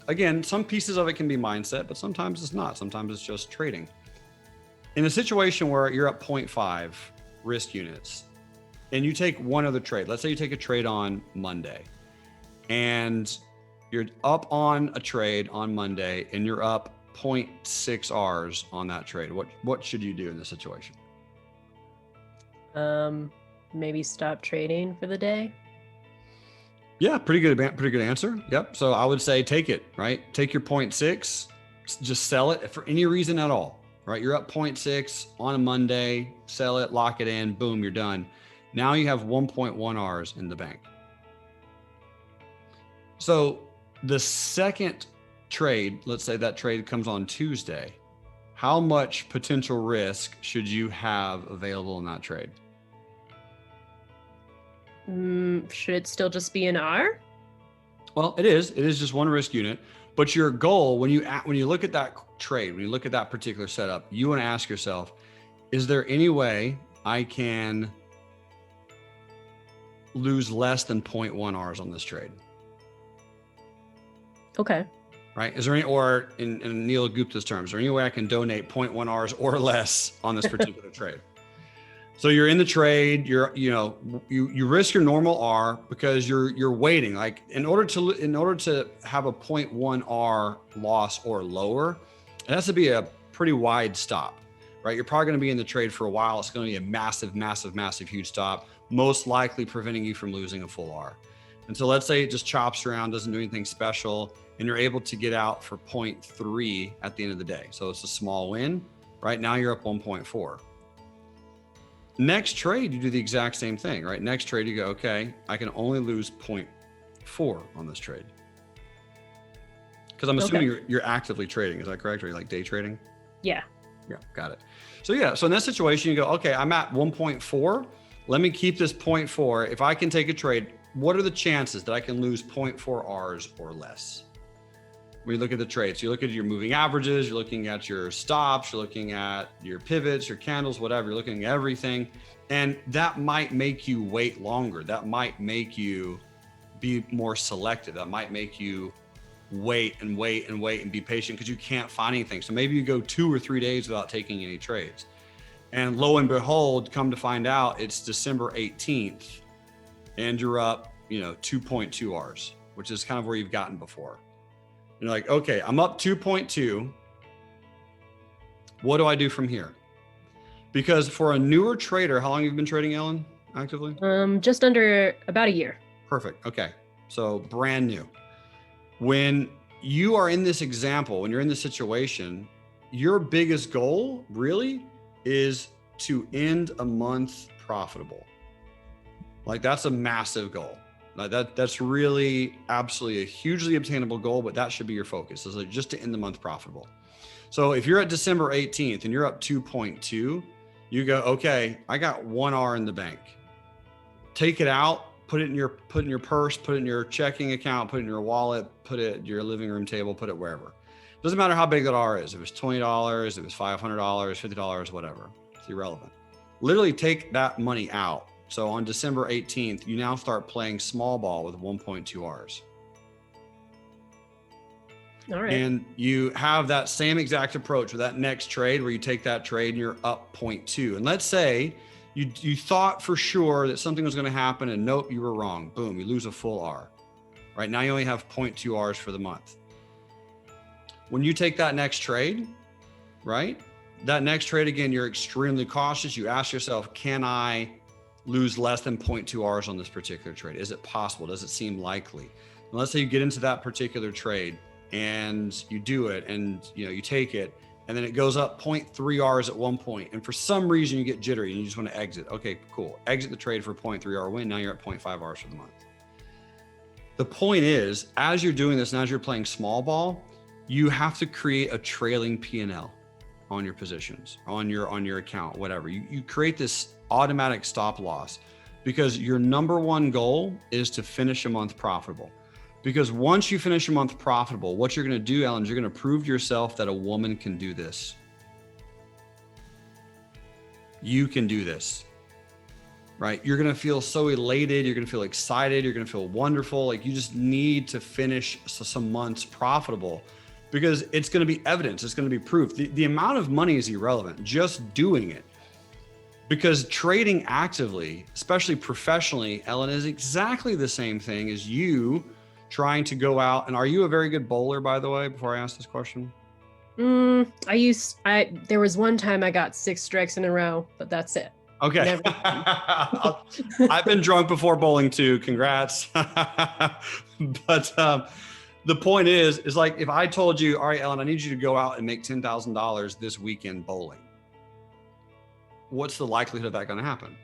again, some pieces of it can be mindset, but sometimes it's not. Sometimes it's just trading. In a situation where you're up 0.5 risk units, and you take one other trade, let's say you take a trade on Monday, and You're up on a trade on Monday and you're up 0.6 Rs on that trade. What should you do in this situation? Maybe stop trading for the day. Yeah, pretty good answer. Yep. So I would say take it, right? Take your 0.6, just sell it for any reason at all, right? You're up 0.6 on a Monday, sell it, lock it in, boom, you're done. Now you have 1.1 Rs in the bank. So the second trade, let's say that trade comes on Tuesday, how much potential risk should you have available in that trade? Should it still just be an R? Well, it is just one risk unit, but your goal when you look at that trade, when you look at that particular setup, you want to ask yourself, is there any way I can lose less than 0.1 Rs on this trade? Okay. Right? Is there any, or in Anil Gupta's terms, is there any way I can donate 0.1 Rs or less on this particular trade? So you're in the trade, you risk your normal R because you're waiting. Like in order to have a 0.1 R loss or lower, it has to be a pretty wide stop, right? You're probably going to be in the trade for a while. It's going to be a massive, huge stop, most likely preventing you from losing a full R. And so let's say it just chops around, doesn't do anything special, and you're able to get out for 0.3 at the end of the day. So it's a small win. Right now you're up 1.4. Next trade, you do the exact same thing, right? Next trade, you go, okay, I can only lose 0.4 on this trade. Because I'm assuming you're actively trading. Is that correct? Or you're like day trading? Yeah. Yeah, got it. So in that situation, you go, okay, I'm at 1.4. Let me keep this 0.4. If I can take a trade, what are the chances that I can lose 0.4 Rs or less? When you look at the trades, you look at your moving averages, you're looking at your stops, you're looking at your pivots, your candles, whatever, you're looking at everything. And that might make you wait longer. That might make you be more selective. That might make you wait and be patient because you can't find anything. So maybe you go 2 or 3 days without taking any trades. And lo and behold, come to find out it's December 18th and you're up, 2.2 Rs, which is kind of where you've gotten before. You're like, okay, I'm up 2.2. What do I do from here? Because for a newer trader, how long have you been trading, Ellen, actively? Just under about a year. Perfect. Okay. So brand new. When you are in this example, when you're in this situation, your biggest goal really is to end a month profitable. Like that's a massive goal. Like that's really absolutely a hugely obtainable goal, but that should be your focus, is like just to end the month profitable. So if you're at December 18th and you're up 2.2, you go, okay, I got 1 R in the bank. Take it out, put it in your purse, put it in your checking account, put it in your wallet, put it at your living room table, put it wherever. Doesn't matter how big that R is. If it's $20, if it's $500, $50, whatever, it's irrelevant. Literally take that money out. So on December 18th, you now start playing small ball with 1.2 Rs. All right. And you have that same exact approach with that next trade where you take that trade and you're up 0.2. And let's say you thought for sure that something was going to happen and nope, you were wrong. Boom, you lose a full R. Right now you only have 0.2 Rs for the month. When you take that next trade, right? That next trade, again, you're extremely cautious. You ask yourself, can I lose less than 0.2 Rs on this particular trade? Is it possible? Does it seem likely? And let's say you get into that particular trade and you do it and you take it and then it goes up 0.3 Rs at one point. And for some reason you get jittery and you just want to exit. Okay, cool. Exit the trade for 0.3 R win. Now you're at 0.5 Rs for the month. The point is, as you're doing this and as you're playing small ball, you have to create a trailing P&L on your positions, on your account, whatever. You create this automatic stop loss because your number one goal is to finish a month profitable. Because once you finish a month profitable, what you're going to do, Ellen, is you're going to prove to yourself that a woman can do this. You can do this, right? You're going to feel so elated. You're going to feel excited. You're going to feel wonderful. Like you just need to finish some months profitable because it's going to be evidence. It's going to be proof. The amount of money is irrelevant. Just doing it. Because trading actively, especially professionally, Ellen, is exactly the same thing as you trying to go out. And are you a very good bowler, by the way, before I ask this question? There was one time I got 6 strikes in a row, but that's it. Okay. I've been drunk before bowling too. Congrats. But the point is like, if I told you, all right, Ellen, I need you to go out and make $10,000 this weekend bowling, what's the likelihood of that going to happen?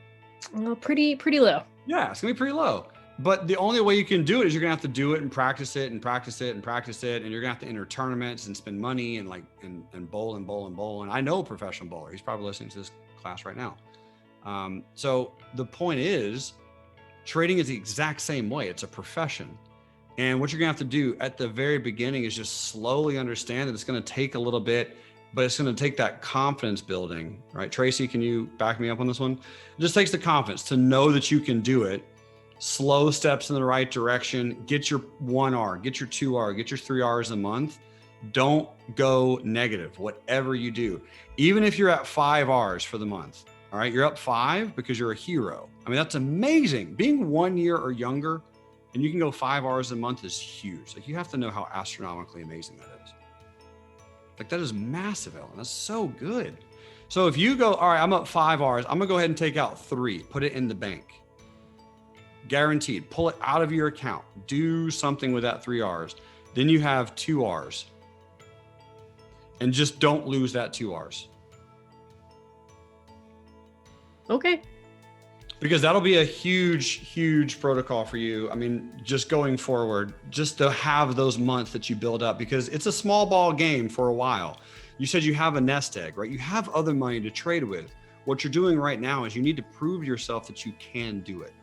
Well, pretty low. Yeah, it's gonna be pretty low. But the only way you can do it is you're gonna have to do it and practice it and practice it and practice it. And you're gonna have to enter tournaments and spend money and like, and bowl and bowl and bowl. And I know a professional bowler. He's probably listening to this class right now. So the point is, trading is the exact same way. It's a profession. And what you're gonna have to do at the very beginning is just slowly understand that it's gonna take a little bit, but it's gonna take that confidence building, right? Tracy, can you back me up on this one? It just takes the confidence to know that you can do it. Slow steps in the right direction. Get your 1R, get your 2R, get your 3Rs a month. Don't go negative, whatever you do. Even if you're at 5Rs for the month, all right, you're up 5 because you're a hero. I mean, that's amazing. Being 1 year or younger and you can go 5Rs a month is huge. Like, you have to know how astronomically amazing that is. Like, that is massive, Ellen. That's so good. So if you go, all right, I'm up 5Rs, I'm gonna go ahead and take out 3, put it in the bank. Guaranteed, pull it out of your account, do something with that 3Rs. Then you have 2Rs. And just don't lose that 2Rs. Okay. Because that'll be a huge, huge protocol for you. I mean, just going forward, just to have those months that you build up, because it's a small ball game for a while. You said you have a nest egg, right? You have other money to trade with. What you're doing right now is you need to prove yourself that you can do it.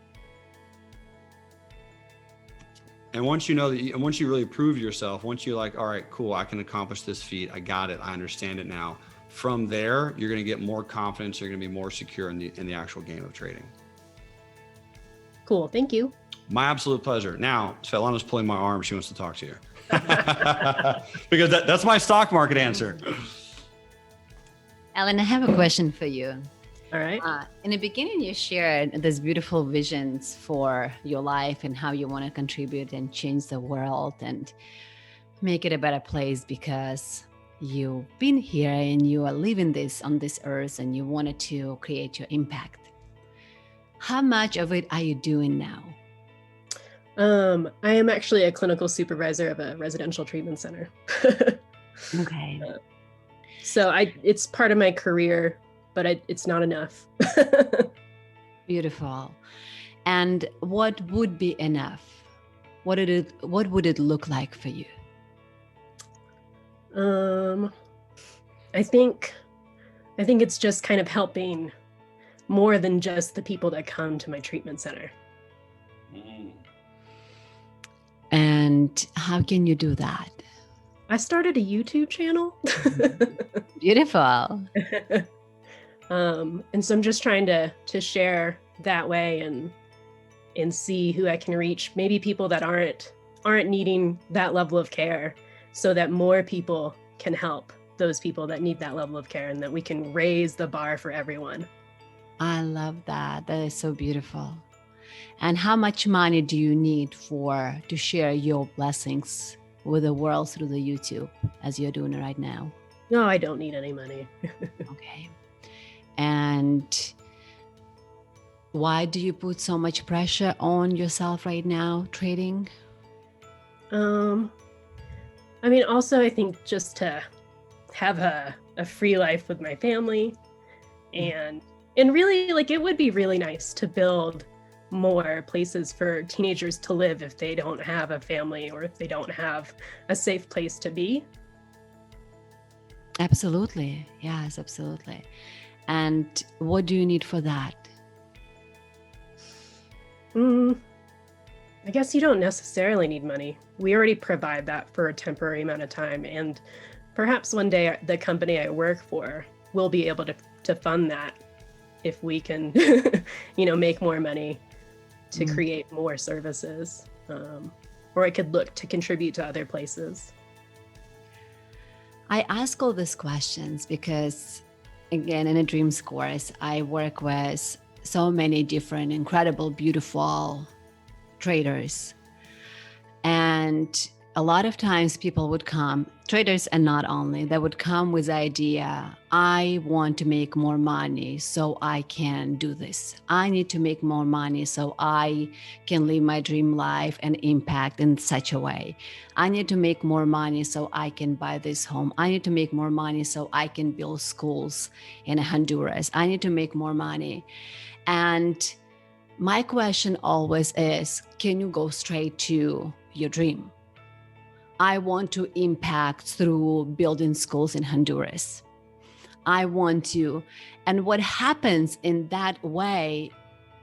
And once you know that, and once you really prove yourself, once you're like, all right, cool, I can accomplish this feat. I got it. I understand it now. From there, you're going to get more confidence. You're going to be more secure in the actual game of trading. Cool. Thank you. My absolute pleasure. Now, Svetlana's pulling my arm. She wants to talk to you. Because that's my stock market answer. Ellen, I have a question for you. All right. In the beginning, you shared these beautiful visions for your life and how you want to contribute and change the world and make it a better place because you've been here and you are living this on this earth and you wanted to create your impact. How much of it are you doing now? I am actually a clinical supervisor of a residential treatment center. Okay. So it's part of my career, but it's not enough. Beautiful. And what would be enough? What would it look like for you? I think it's just kind of helping more than just the people that come to my treatment center. And how can you do that? I started a YouTube channel. Beautiful. And so I'm just trying to share that way and see who I can reach. Maybe people that aren't needing that level of care, so that more people can help those people that need that level of care, and that we can raise the bar for everyone. I love that. That is so beautiful. And how much money do you need to share your blessings with the world through the YouTube as you're doing it right now? No, I don't need any money. Okay. And why do you put so much pressure on yourself right now, trading? I mean, also, I think just to have a free life with my family, and really, like, it would be really nice to build more places for teenagers to live if they don't have a family or if they don't have a safe place to be. Absolutely. Yes, absolutely. And what do you need for that? I guess you don't necessarily need money. We already provide that for a temporary amount of time. And perhaps one day the company I work for will be able to fund that if we can, make more money to create more services. Or I could look to contribute to other places. I ask all these questions because, again, in a Dreams course, I work with so many different, incredible, beautiful traders. And a lot of times people would come, traders and not only, they would come with the idea, I want to make more money so I can do this. I need to make more money so I can live my dream life and impact in such a way. I need to make more money so I can buy this home. I need to make more money so I can build schools in Honduras. I need to make more money. And my question always is, can you go straight to your dream? I want to impact through building schools in Honduras. I want to. And what happens in that way,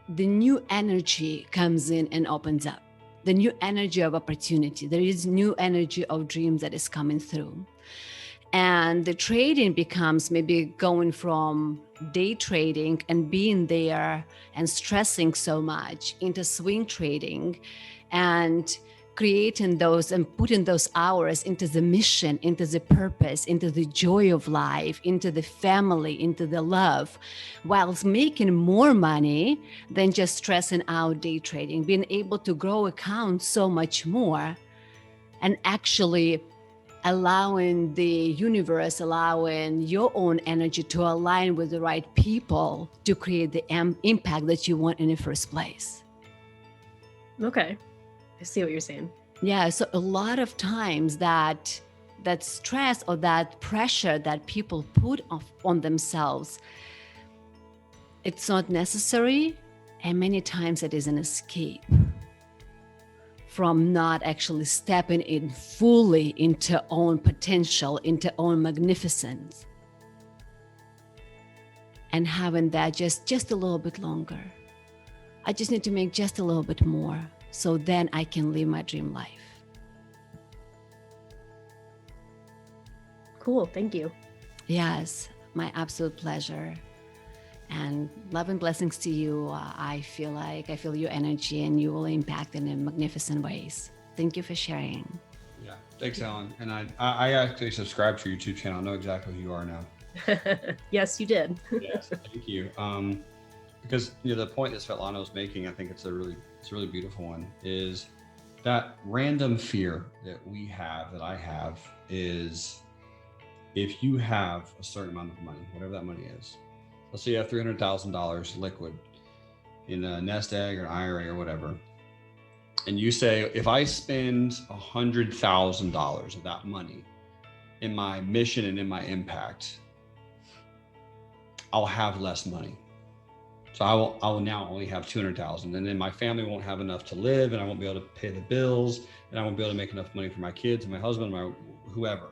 the new energy comes in and opens up. The new energy of opportunity. There is new energy of dreams that is coming through. And the trading becomes maybe going from day trading and being there and stressing so much into swing trading and creating those and putting those hours into the mission, into the purpose, into the joy of life, into the family, into the love, whilst making more money than just stressing out day trading, being able to grow accounts so much more, and actually allowing the universe, allowing your own energy to align with the right people to create the impact that you want in the first place. Okay. I see what you're saying. Yeah, so a lot of times that stress or that pressure that people put on themselves, it's not necessary, and many times it is an escape from not actually stepping in fully into own potential, into own magnificence, and having that just a little bit longer. I just need to make just a little bit more, so then I can live my dream life. Cool. Thank you. Yes, my absolute pleasure. And love and blessings to you. I feel your energy, and you will impact in magnificent ways. Thank you for sharing. Yeah, thanks, Ellen. And I actually subscribe to your YouTube channel. I know exactly who you are now. Yes, you did. Yes, thank you. Because the point that Svetlana was making, I think it's a really beautiful one, is that random fear that I have is, if you have a certain amount of money, whatever that money is, let's say you have $300,000 liquid in a nest egg or an IRA or whatever, and you say, if I spend $100,000 of that money in my mission and in my impact, I'll have less money. So I will now only have 200,000, and then my family won't have enough to live, and I won't be able to pay the bills, and I won't be able to make enough money for my kids and my husband, my whoever.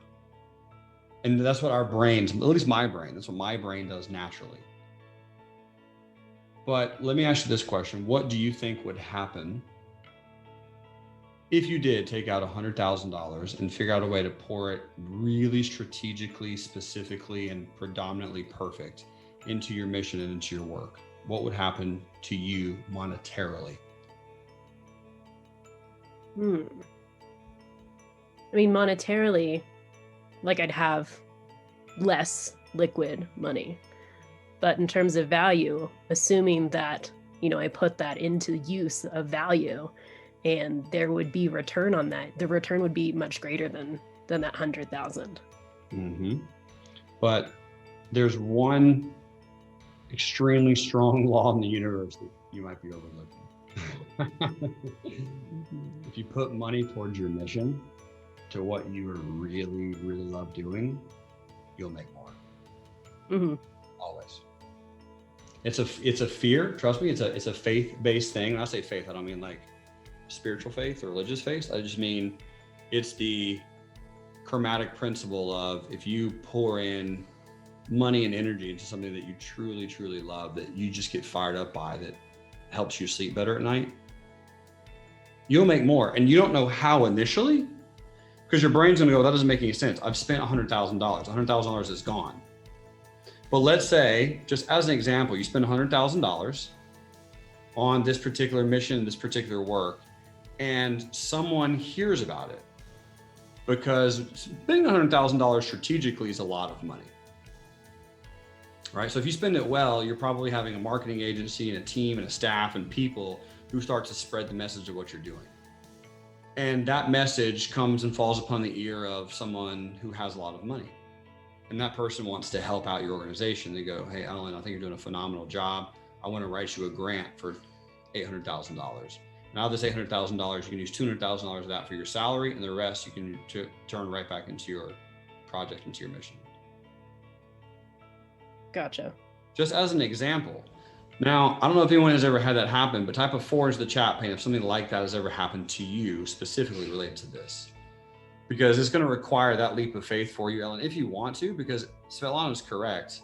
And that's what our brains, at least my brain, that's what my brain does naturally. But let me ask you this question. What do you think would happen if you did take out $100,000 and figure out a way to pour it really strategically, specifically, and predominantly perfect into your mission and into your work? What would happen to you monetarily? I mean, monetarily, like, I'd have less liquid money. But in terms of value, assuming that, I put that into use of value and there would be return on that, the return would be much greater than that 100,000. Mm-hmm. But there's one extremely strong law in the universe that you might be overlooking. If you put money towards your mission, to what you really, really love doing, you'll make more. Mm-hmm. Always. It's a fear. Trust me. It's a faith-based thing. When I say faith, I don't mean like spiritual faith or religious faith. I just mean it's the chromatic principle of, if you pour in money and energy into something that you truly, truly love, that you just get fired up by, that helps you sleep better at night, you'll make more. And you don't know how initially, because your brain's gonna go, that doesn't make any sense. I've spent $100,000. $100,000 is gone. But let's say, just as an example, you spend $100,000 on this particular mission, this particular work, and someone hears about it. Because spending $100,000 strategically is a lot of money, right? So if you spend it well, you're probably having a marketing agency and a team and a staff and people who start to spread the message of what you're doing. And that message comes and falls upon the ear of someone who has a lot of money. And that person wants to help out your organization. They go, hey, Ellen, I think you're doing a phenomenal job. I want to write you a grant for $800,000. Now this $800,000, you can use $200,000 of that for your salary, and the rest you can turn right back into your project, into your mission. Gotcha. Just as an example. Now, I don't know if anyone has ever had that happen, but type of 4 is the chat pane if something like that has ever happened to you specifically related to this. Because it's going to require that leap of faith for you, Ellen, if you want to, because Svetlana is correct.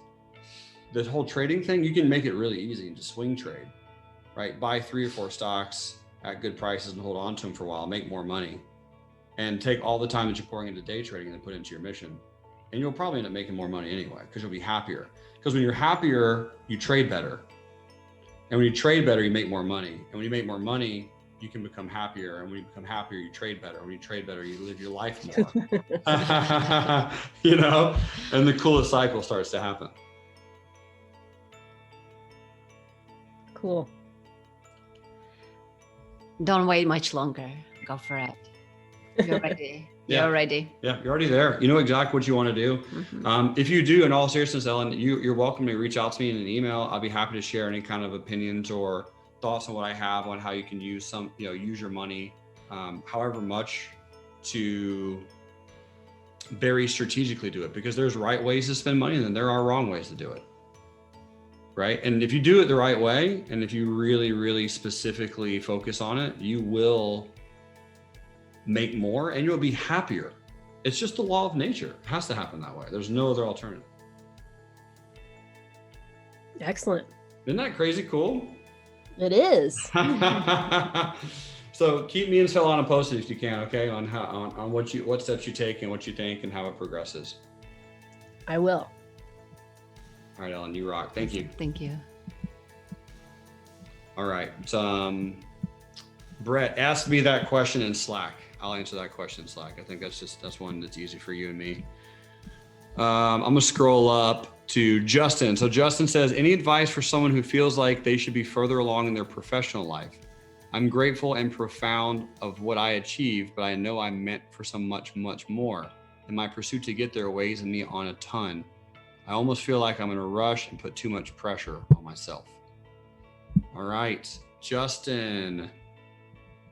The whole trading thing, you can make it really easy and just swing trade, right? Buy 3 or 4 stocks at good prices and hold on to them for a while, make more money, and take all the time that you're pouring into day trading and put it into your mission. And you'll probably end up making more money anyway, because you'll be happier. Because when you're happier, you trade better. And when you trade better, you make more money. And when you make more money, you can become happier. And when you become happier, you trade better. When you trade better, you live your life more. You know, and the coolest cycle starts to happen. Cool. Don't wait much longer. Go for it. You're ready. Yeah. You're ready. Yeah, you're already there. You know exactly what you want to do. Mhm. If you do, in all seriousness, Ellen, you're welcome to reach out to me in an email. I'll be happy to share any kind of opinions or thoughts on what I have on how you can use use your money, however much, to very strategically do it, because there's right ways to spend money and then there are wrong ways to do it. Right. And if you do it the right way, and if you really, really specifically focus on it, you will make more and you'll be happier. It's just the law of nature. It has to happen that way. There's no other alternative. Excellent. Isn't that crazy cool? It is. So keep me and Svetlana posted if you can, okay, on how on what steps you take and what you think and how it progresses. I will. All right, Ellen, you rock. Thank you. Thank you. All right. Brett, ask me that question in Slack. I'll answer that question in Slack. I think that's one that's easy for you and me. I'm gonna scroll up to Justin. So Justin says, any advice for someone who feels like they should be further along in their professional life? I'm grateful and profound of what I achieved, but I know I'm meant for some much, much more. And my pursuit to get there weighs me on a ton. I almost feel like I'm in a rush and put too much pressure on myself. All right, Justin,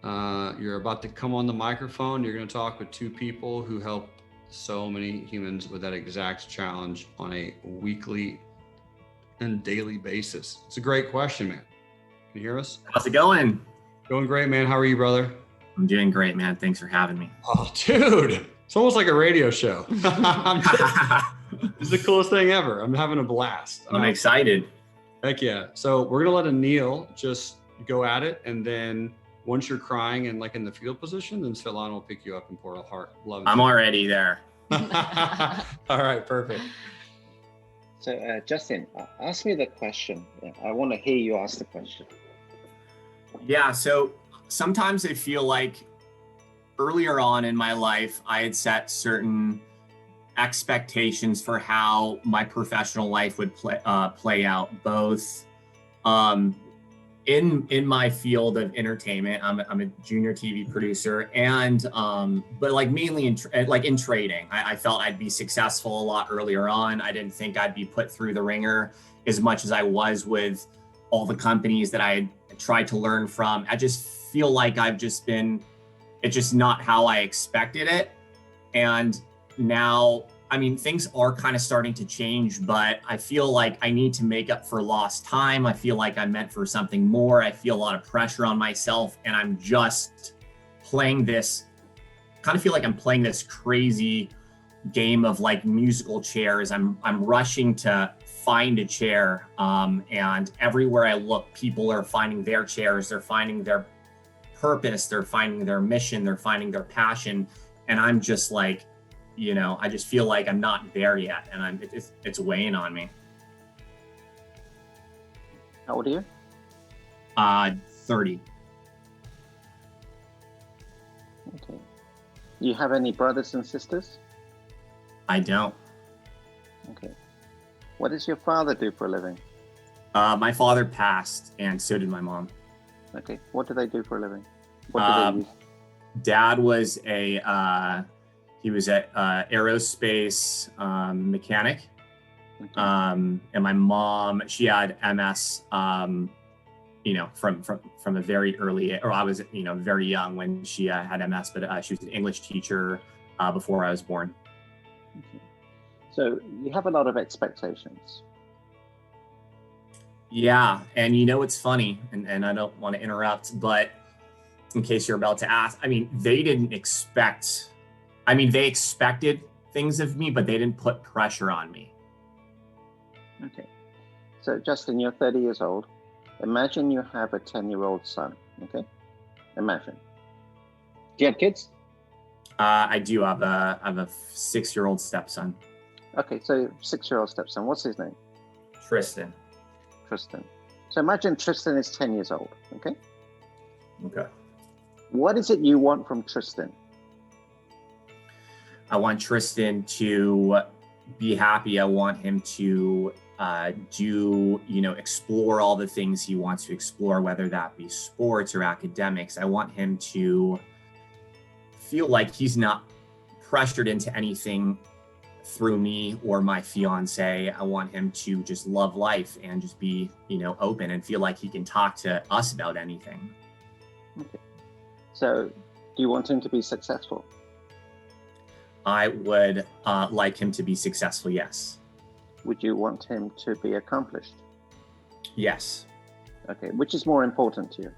you're about to come on the microphone. You're going to talk with 2 people who help so many humans with that exact challenge on a weekly and daily basis. It's a great question, man. Can you hear us? How's it going? Going great, man. How are you, brother? I'm doing great, man. Thanks for having me. Oh, dude, it's almost like a radio show. It's the coolest thing ever. I'm having a blast. I'm excited. Heck yeah. So we're going to let Anil just go at it. And then once you're crying and like in the fetal position, then Svetlana will pick you up and pour a heart love. I'm already there. All right, perfect. So, Justin, ask me the question. I want to hear you ask the question. Yeah, so sometimes I feel like earlier on in my life, I had set certain expectations for how my professional life would play out, both in my field of entertainment. I'm a junior TV producer, and but like mainly in trading. I felt I'd be successful a lot earlier on. I didn't think I'd be put through the ringer as much as I was with all the companies that I had tried to learn from. I just feel like it's just not how I expected it. And now, I mean, things are kind of starting to change, but I feel like I need to make up for lost time. I feel like I'm meant for something more. I feel a lot of pressure on myself, and I'm just playing this, kind of feel like I'm playing this crazy game of like musical chairs. I'm rushing to find a chair, and everywhere I look, people are finding their chairs. They're finding their purpose. They're finding their mission. They're finding their passion. And I'm just like, I just feel like I'm not there yet, and it's weighing on me. How old are you? 30. Okay. Do you have any brothers and sisters? I don't. Okay. What does your father do for a living? My father passed, and so did my mom. Okay. What do they do for a living? What do they use? Dad was he was a aerospace mechanic. Okay. And my mom, she had MS, you know, from a very early, or I was, you know, very young when she had MS, but she was an English teacher before I was born. Okay. So you have a lot of expectations. Yeah, and you know, it's funny, and I don't want to interrupt, but in case you're about to ask, I mean, they didn't expect, I mean, they expected things of me, but they didn't put pressure on me. Okay. So Justin, you're 30 years old. Imagine you have a 10-year-old son, okay? Imagine. Do you have kids? I do have a 6-year-old stepson. Okay, so 6-year-old stepson. What's his name? Tristan. Tristan. So imagine Tristan is 10 years old, okay? Okay. What is it you want from Tristan? I want Tristan to be happy. I want him to do, you know, explore all the things he wants to explore, whether that be sports or academics. I want him to feel like he's not pressured into anything through me or my fiance. I want him to just love life and just be, you know, open and feel like he can talk to us about anything. Okay. So do you want him to be successful? I would like him to be successful, yes. Would you want him to be accomplished? Yes. Okay, which is more important to you?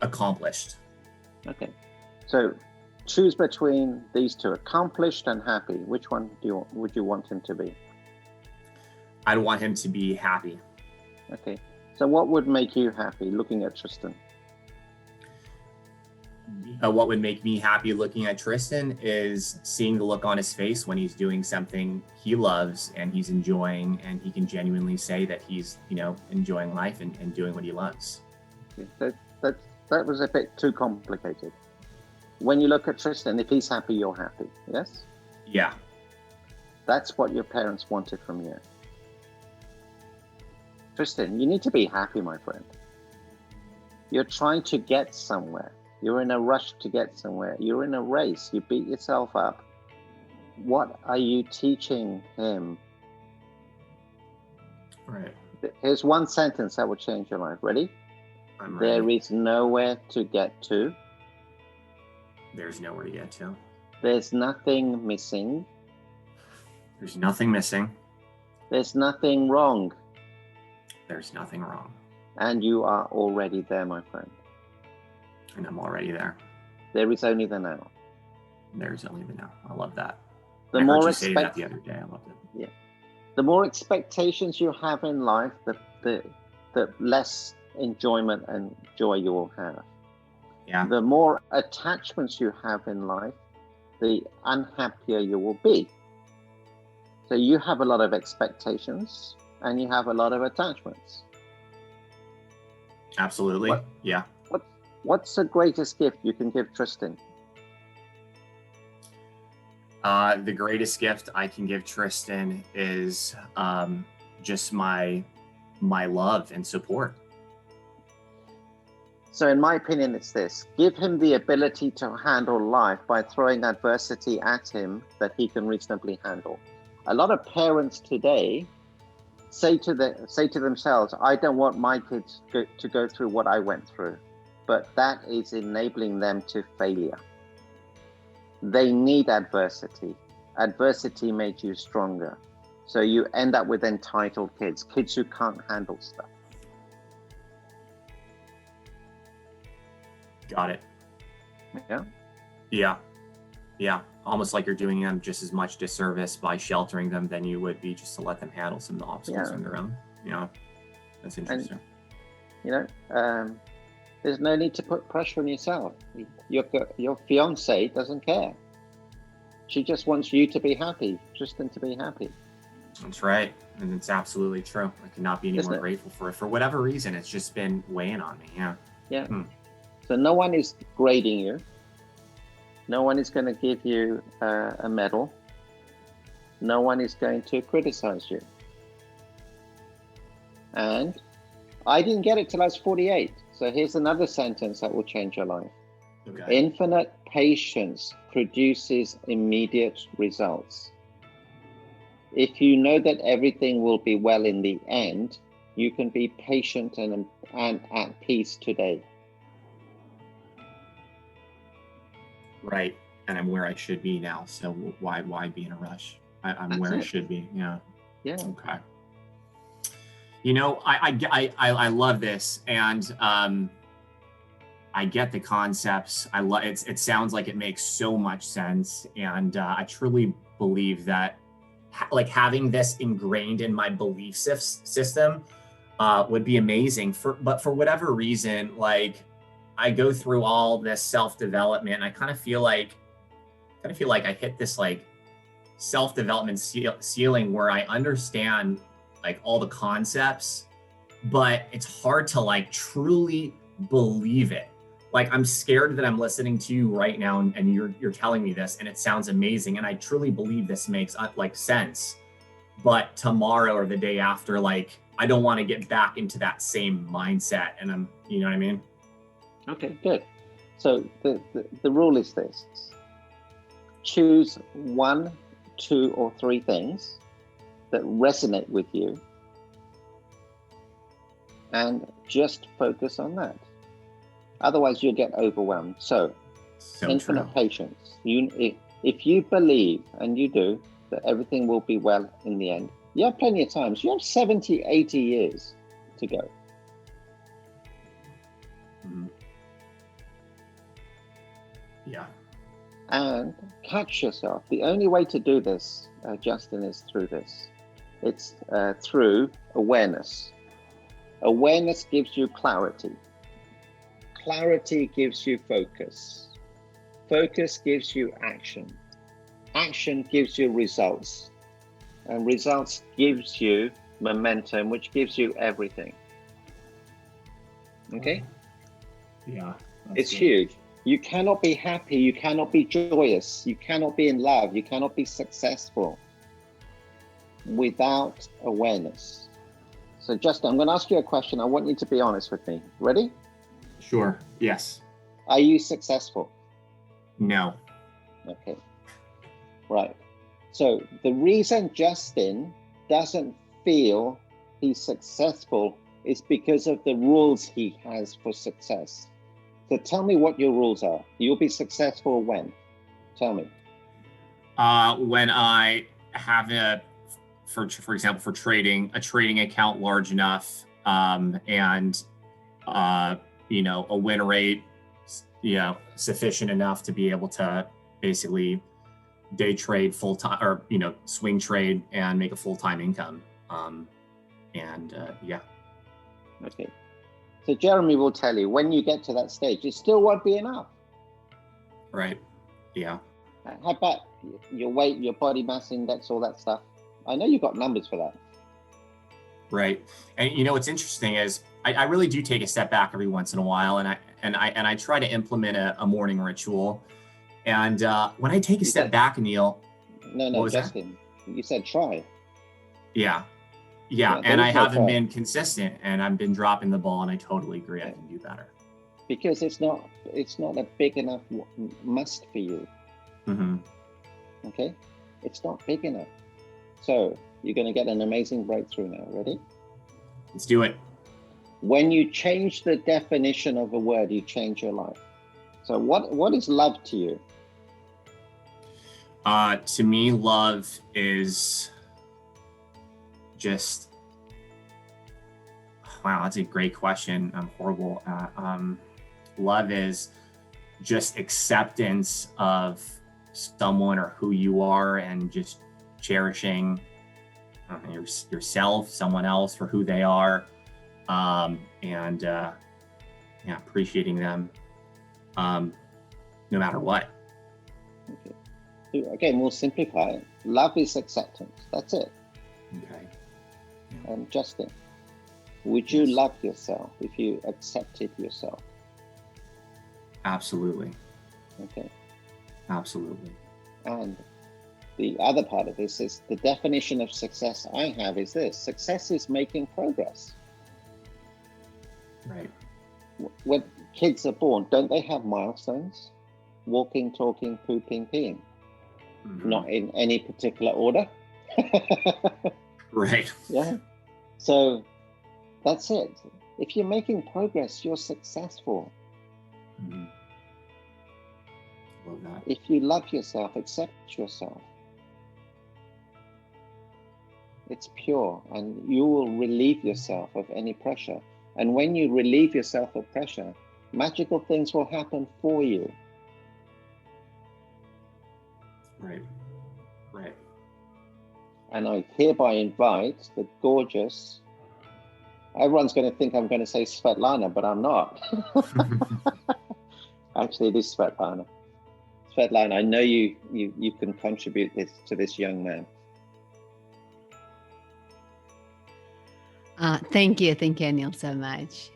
Accomplished. Okay, so choose between these two, accomplished and happy. Which one would you want him to be? I'd want him to be happy. Okay, so what would make you happy looking at Tristan? What would make me happy looking at Tristan is seeing the look on his face when he's doing something he loves and he's enjoying, and he can genuinely say that he's, you know, enjoying life and doing what he loves. Okay, that was a bit too complicated. When you look at Tristan, if he's happy, you're happy, yes? Yeah. That's what your parents wanted from you. Tristan, you need to be happy, my friend. You're trying to get somewhere. You're in a rush to get somewhere. You're in a race. You beat yourself up. What are you teaching him? Right. Here's one sentence that will change your life. Ready? I'm ready. There is nowhere to get to. There's nowhere to get to. There's nothing missing. There's nothing missing. There's nothing wrong. There's nothing wrong. And you are already there, my friend. And I'm already there. There is only the now. There's only the now. I love that. The I more heard you say that the other day. I loved it. Yeah. The more expectations you have in life, the less enjoyment and joy you will have. Yeah. The more attachments you have in life, the unhappier you will be. So you have a lot of expectations and you have a lot of attachments. Absolutely. Yeah. What's the greatest gift you can give Tristan? The greatest gift I can give Tristan is just my love and support. So in my opinion, it's this. Give him the ability to handle life by throwing adversity at him that he can reasonably handle. A lot of parents today say to themselves, I don't want my kids to go through what I went through. But that is enabling them to failure. They need adversity. Adversity made you stronger. So you end up with entitled kids who can't handle stuff. Got it. Yeah? Yeah. Yeah. Almost like you're doing them just as much disservice by sheltering them than you would be just to let them handle some of the obstacles on their own. Yeah. That's interesting. And, there's no need to put pressure on yourself. Your fiance doesn't care. She just wants you to be happy, Tristan to be happy. That's right. And it's absolutely true. I could not be any more grateful for it. For whatever reason, it's just been weighing on me. Yeah. Yeah. So no one is grading you. No one is going to give you a medal. No one is going to criticize you. And I didn't get it till I was 48. So here's another sentence that will change your life. Okay. Infinite patience produces immediate results. If you know that everything will be well in the end, you can be patient and at peace today. Right. And I'm where I should be now. So why be in a rush? I'm That's where I it. should be. Yeah. Yeah. Okay. You know, I love this, and I get the concepts. I love it. It sounds like it makes so much sense, and I truly believe that, like, having this ingrained in my belief system would be amazing. But for whatever reason, like, I go through all this self-development, and I kind of feel like I hit this like self-development ceiling where I understand like all the concepts, but it's hard to like truly believe it. Like, I'm scared that I'm listening to you right now, and you're telling me this, and it sounds amazing, and I truly believe this makes like sense. But tomorrow or the day after, like, I don't want to get back into that same mindset, and you know what I mean? Okay, good. So the rule is this: choose 1, 2, or 3 things that resonate with you, and just focus on that. Otherwise, you'll get overwhelmed. So infinite true. patience. If you believe, and you do, that everything will be well in the end, you have plenty of time. So you have 70, 80 years to go. Mm-hmm. Yeah. And catch yourself. The only way to do this, Justin, is through this. It's through awareness. Awareness gives you clarity. Clarity gives you focus. Focus gives you action. Action gives you results. And results gives you momentum, which gives you everything. Okay? Yeah. It's huge. You cannot be happy. You cannot be joyous. You cannot be in love. You cannot be successful without awareness. So Justin, I'm going to ask you a question. I want you to be honest with me. Ready? Sure. Yes. Are you successful? No. Okay. Right. So the reason Justin doesn't feel he's successful is because of the rules he has for success. So tell me what your rules are. You'll be successful when? Tell me. When I have for example, for trading, a trading account large enough, and you know, a win rate, you know, sufficient enough to be able to basically day trade full time, or, you know, swing trade and make a full-time income. Yeah. Okay. So Jerremy will tell you, when you get to that stage, it still won't be enough. Right. Yeah. How about your weight, your body mass index, all that stuff? I know you've got numbers for that. Right. And you know, what's interesting is I really do take a step back every once in a while, and I try to implement a morning ritual. And when I take a step back, Anil. No, Justin, you said try. Yeah. And I haven't been consistent, and I've been dropping the ball, and I totally agree. I can do better. Because it's not a big enough must for you. Mm-hmm. Okay? It's not big enough. So you're going to get an amazing breakthrough now. Ready? Let's do it. When you change the definition of a word, you change your life. So what is love to you? To me, love is just, wow, that's a great question. I'm horrible. Love is just acceptance of someone or who you are, and just cherishing yourself, someone else for who they are, and appreciating them, no matter what. Okay. Again, we'll simplify it. Love is acceptance. That's it. Okay. And Justin, would you love yourself if you accepted yourself? Absolutely. Okay. Absolutely. And the other part of this is, the definition of success I have is this: success is making progress. Right. when kids are born, don't they have milestones? Walking, talking, pooping, peeing. Not in any particular order. Right. Yeah. So that's it. If you're making progress, you're successful. Love that. If you love yourself, accept yourself. It's pure, and you will relieve yourself of any pressure. And when you relieve yourself of pressure, magical things will happen for you. Right. Right. And I hereby invite the gorgeous, everyone's going to think I'm going to say Svetlana, but I'm not. Actually, it is Svetlana. Svetlana, I know you can contribute to this young man. Thank you, Anil, so much.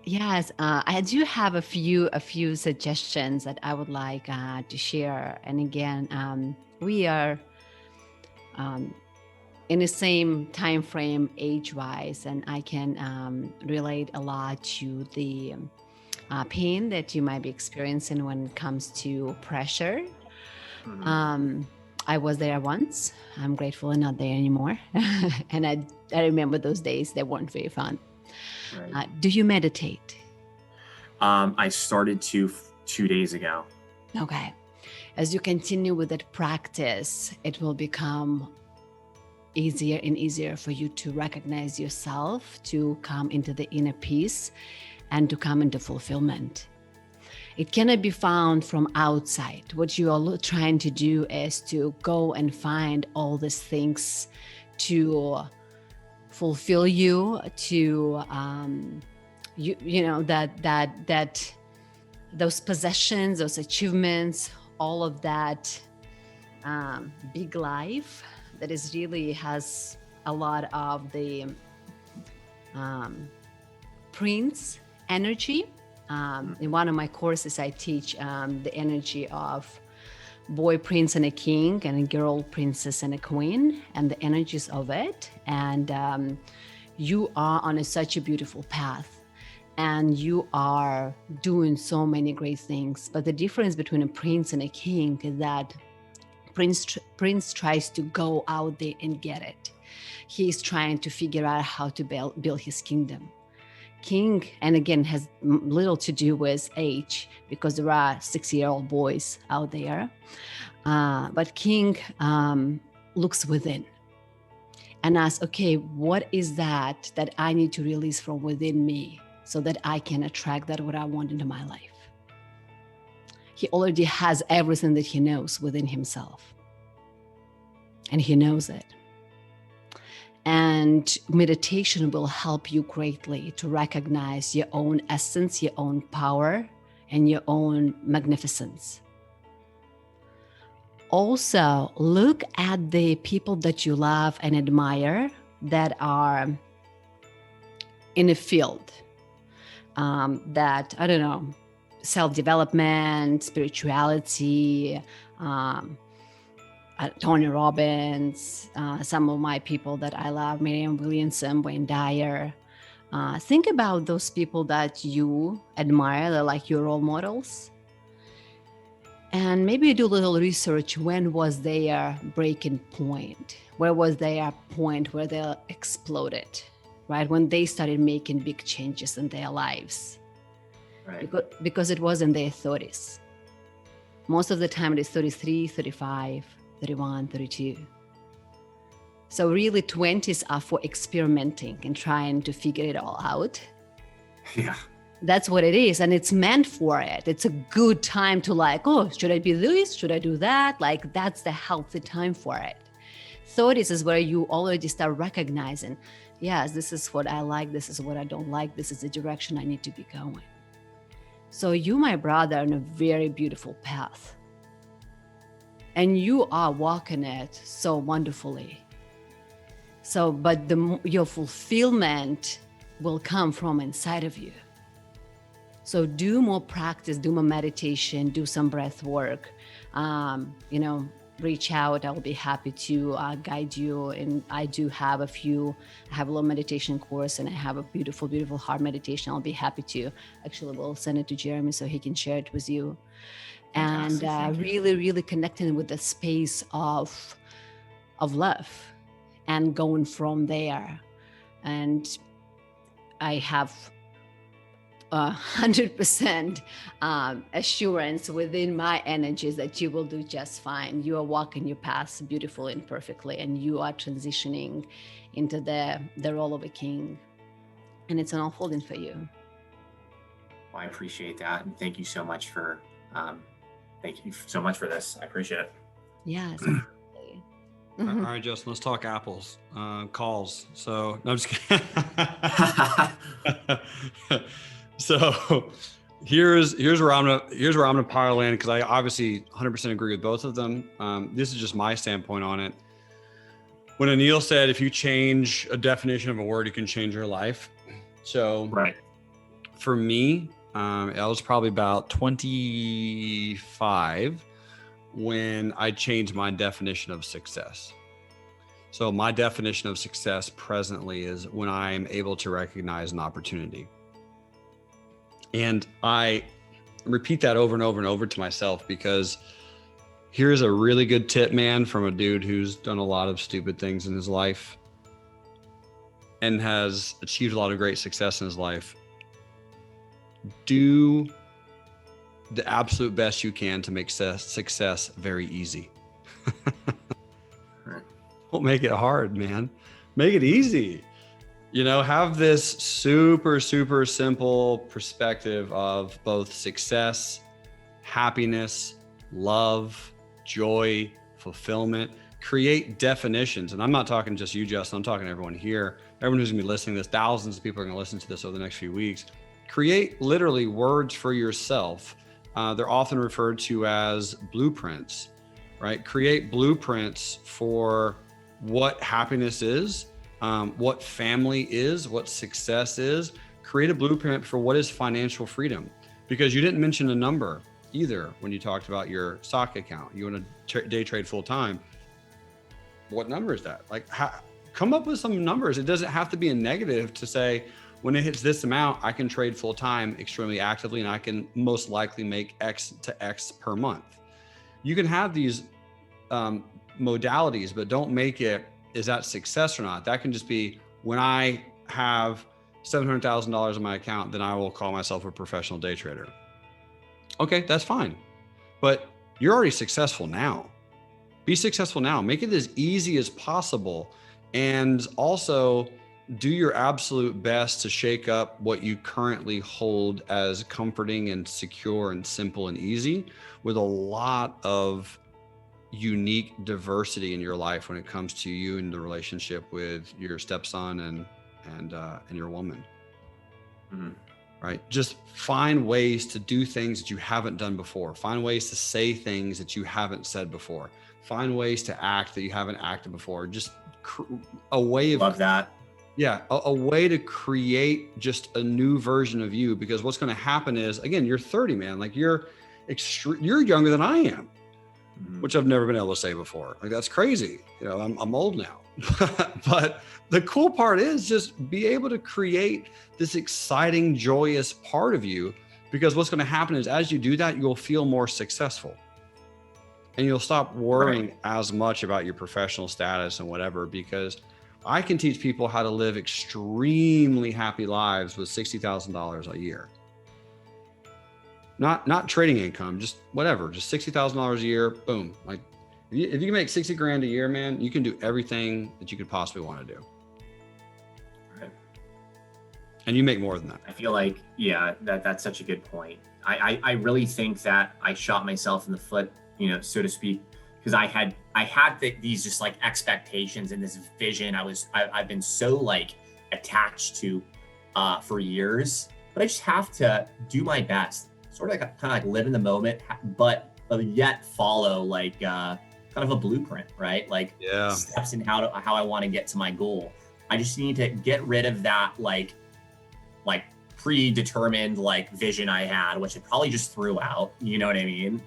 Yes, I do have a few suggestions that I would like to share. And again, we are in the same time frame age-wise, and I can relate a lot to the pain that you might be experiencing when it comes to pressure. I was there once. I'm grateful I'm not there anymore. And I remember those days. They weren't very fun. Right. Do you meditate? I started 2 days ago. Okay. As you continue with that practice, it will become easier and easier for you to recognize yourself, to come into the inner peace, and to come into fulfillment. It cannot be found from outside. What you are trying to do is to go and find all these things to fulfill you, to you know that those possessions, those achievements, all of that big life that is really has a lot of the prince energy. In one of my courses, I teach the energy of boy prince and a king, and a girl princess and a queen, and the energies of it. And you are on such a beautiful path, and you are doing so many great things. But the difference between a prince and a king is that prince tries to go out there and get it. He's trying to figure out how to build his kingdom. King, and again, has little to do with age, because there are 6-year-old boys out there. But king looks within and asks, okay, what is that I need to release from within me so that I can attract that what I want into my life? He already has everything that he knows within himself, and he knows it. And meditation will help you greatly to recognize your own essence, your own power, and your own magnificence. Also, look at the people that you love and admire that are in a field that, I don't know, self-development, spirituality, Tony Robbins, some of my people that I love, Marianne Williamson, Wayne Dyer. Think about those people that you admire, they're like your role models. And maybe do a little research. When was their breaking point? Where was their point where they exploded, right? When they started making big changes in their lives. Right. Because it was in their 30s. Most of the time it is 33, 35, 31, 32. So really 20s are for experimenting and trying to figure it all out. Yeah. That's what it is. And it's meant for it. It's a good time to like, oh, should I be this? Should I do that? Like, that's the healthy time for it. 30s is where you already start recognizing, yes, this is what I like. This is what I don't like. This is the direction I need to be going. So you, my brother, are on a very beautiful path. And you are walking it so wonderfully. So, but your fulfillment will come from inside of you. So do more practice, do more meditation, do some breath work, reach out. I will be happy to guide you. And I do have I have a little meditation course, and I have a beautiful, beautiful heart meditation. I'll be happy to, actually we'll send it to Jerremy so he can share it with you. Fantastic, thank And you. really, really connecting with the space of love and going from there. And I have 100% assurance within my energies that you will do just fine. You are walking your path beautifully and perfectly, and you are transitioning into the role of a king, and it's unfolding for you. Well, I appreciate that, and thank you so much for this. I appreciate it. Yes. All right, Justin, let's talk apples. Calls. So, no, I'm just kidding. So here's where I'm gonna pile in, because I obviously 100% agree with both of them. This is just my standpoint on it. When Anil said, if you change a definition of a word, you can change your life. So Right. for me, I was probably about 25 when I changed my definition of success. So my definition of success presently is when I'm able to recognize an opportunity. And I repeat that over and over and over to myself, because here's a really good tip, man, from a dude who's done a lot of stupid things in his life and has achieved a lot of great success in his life. Do the absolute best you can to make success very easy. Don't make it hard, man. Make it easy. You know, have this super, super simple perspective of both success, happiness, love, joy, fulfillment. Create definitions. And I'm not talking just you, Justin. I'm talking to everyone here. Everyone who's gonna be listening to this, thousands of people are gonna listen to this over the next few weeks. Create literally words for yourself. They're often referred to as blueprints, right? Create blueprints for what happiness is, what family is, what success is. Create a blueprint for what is financial freedom, because you didn't mention a number either when you talked about your stock account. You want to day trade full time. What number is that? Like, come up with some numbers. It doesn't have to be a negative to say, when it hits this amount, I can trade full time extremely actively, and I can most likely make X to X per month. You can have these modalities, but don't make it, is that success or not? That can just be, when I have $700,000 in my account, then I will call myself a professional day trader. Okay, that's fine. But you're already successful now. Be successful now. Make it as easy as possible. And also do your absolute best to shake up what you currently hold as comforting and secure and simple and easy, with a lot of unique diversity in your life when it comes to you and the relationship with your stepson and your woman. Mm-hmm. Right? Just find ways to do things that you haven't done before. Find ways to say things that you haven't said before. Find ways to act that you haven't acted before. Just a way of— Love that. Yeah, a way to create just a new version of you. Because what's going to happen is, again, you're 30, man. Like, you're younger than I am, which I've never been able to say before. Like, that's crazy. You know, I'm old now. But the cool part is just be able to create this exciting, joyous part of you, because what's going to happen is, as you do that, you'll feel more successful, and you'll stop worrying as much about your professional status and whatever, because I can teach people how to live extremely happy lives with $60,000 a year. Not trading income, just whatever, just $60,000 a year, boom. Like, if you can make 60 grand a year, man, you can do everything that you could possibly want to do. Right. And you make more than that. I feel like, yeah, that's such a good point. I really think that I shot myself in the foot, you know, so to speak, because I had these just like expectations and this vision I've been so like attached to for years, but I just have to do my best, sort of like kind of like live in the moment, but yet follow like kind of a blueprint, right? Like steps in how I want to get to my goal. I just need to get rid of that like predetermined like vision I had, which I probably just threw out. You know what I mean?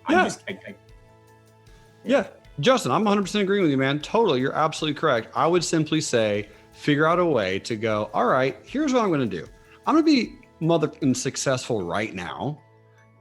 Yeah. Justin, I'm 100% agreeing with you, man. Totally. You're absolutely correct. I would simply say, figure out a way to go, all right, here's what I'm going to do. I'm going to be mother and successful right now.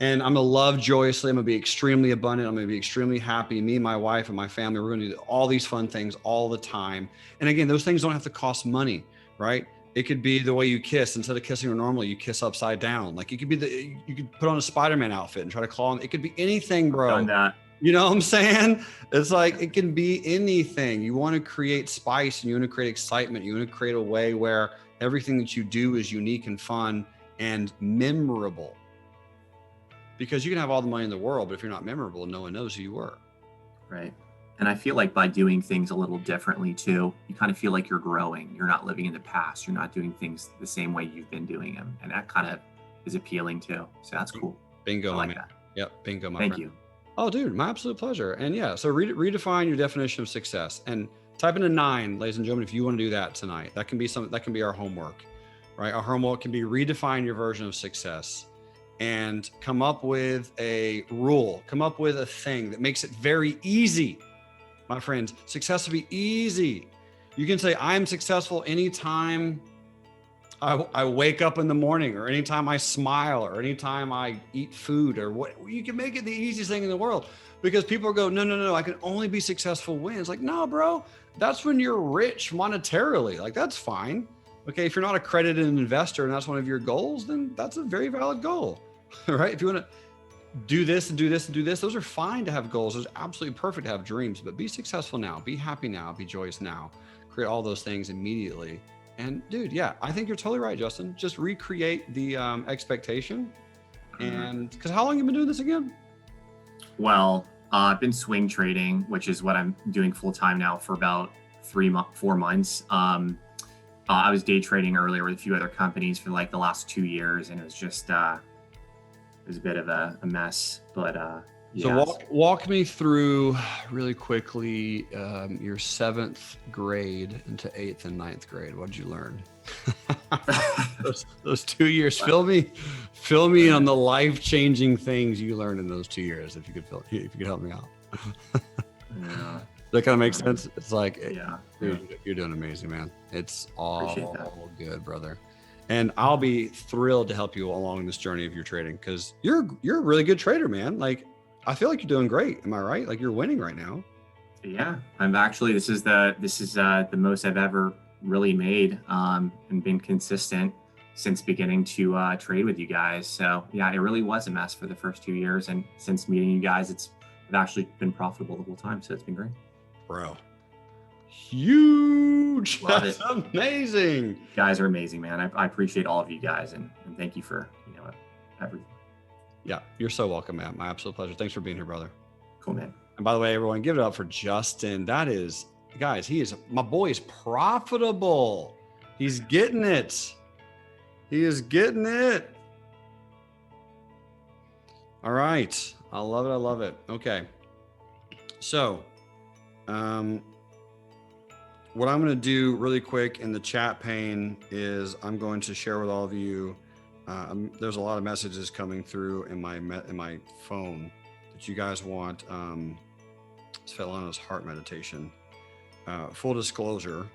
And I'm going to love joyously. I'm going to be extremely abundant. I'm going to be extremely happy. Me, my wife, and my family, we're going to do all these fun things all the time. And again, those things don't have to cost money, right? It could be the way you kiss. Instead of kissing normally, you kiss upside down. Like, it could be you could put on a Spider-Man outfit and try to claw him. It could be anything, bro. Done that. You know what I'm saying? It's like, it can be anything. You want to create spice and you want to create excitement. You want to create a way where everything that you do is unique and fun and memorable. Because you can have all the money in the world, but if you're not memorable, no one knows who you were. Right. And I feel like by doing things a little differently too, you kind of feel like you're growing. You're not living in the past. You're not doing things the same way you've been doing them. And that kind of is appealing too. So that's cool. Bingo. I like man. that. Yep. Bingo, my Thank friend. you. Oh, dude, my absolute pleasure. And yeah, so redefine your definition of success and type in a 9, ladies and gentlemen, if you want to do that tonight. That can be something, that can be our homework, right? Our homework can be redefine your version of success and come up with a rule, come up with a thing that makes it very easy. My friends, success will be easy. You can say, I'm successful anytime I wake up in the morning, or anytime I smile, or anytime I eat food, or what. You can make it the easiest thing in the world, because people go, no, I can only be successful when. It's like, no, bro, that's when you're rich monetarily. Like, that's fine. Okay, if you're not a accredited investor and that's one of your goals, then that's a very valid goal, right? If you want to do this and do this and do this, those are fine to have goals. It's absolutely perfect to have dreams, but be successful now, be happy now, be joyous now, create all those things immediately. And dude, yeah, I think you're totally right, Justin. Just recreate the expectation. And because how long have you been doing this again? Well, I've been swing trading, which is what I'm doing full time now, for about 4 months. I was day trading earlier with a few other companies for like the last 2 years, and it was just it was a bit of a mess. But yeah. So walk me through really quickly your 7th grade into 8th and 9th grade. What did you learn? those 2 years. Fill me in on the life-changing things you learned in those 2 years. If you could help me out. Yeah. That kind of makes sense. It's like, Yeah. dude, you're doing amazing, man. It's all good, brother. And I'll be thrilled to help you along this journey of your trading, because you're a really good trader, man. Like, I feel like you're doing great. Am I right? Like, you're winning right now. Yeah, I'm actually, this is the most I've ever really made, and been consistent since beginning to trade with you guys. So yeah, it really was a mess for the first 2 years, and since meeting you guys, it's actually been profitable the whole time. So it's been great. Bro, huge. Love That's it. amazing. You guys are amazing, man. I appreciate all of you guys, and thank you for everything. Yeah, you're so welcome, man. My absolute pleasure. Thanks for being here, brother. Cool, man. And by the way, everyone, give it up for Justin. That is, guys, my boy is profitable. He's getting it. He is getting it. All right. I love it. I love it. Okay. So, what I'm going to do really quick in the chat pane is I'm going to share with all of you. There's a lot of messages coming through in my phone that you guys want Svetlana's heart meditation. Full disclosure,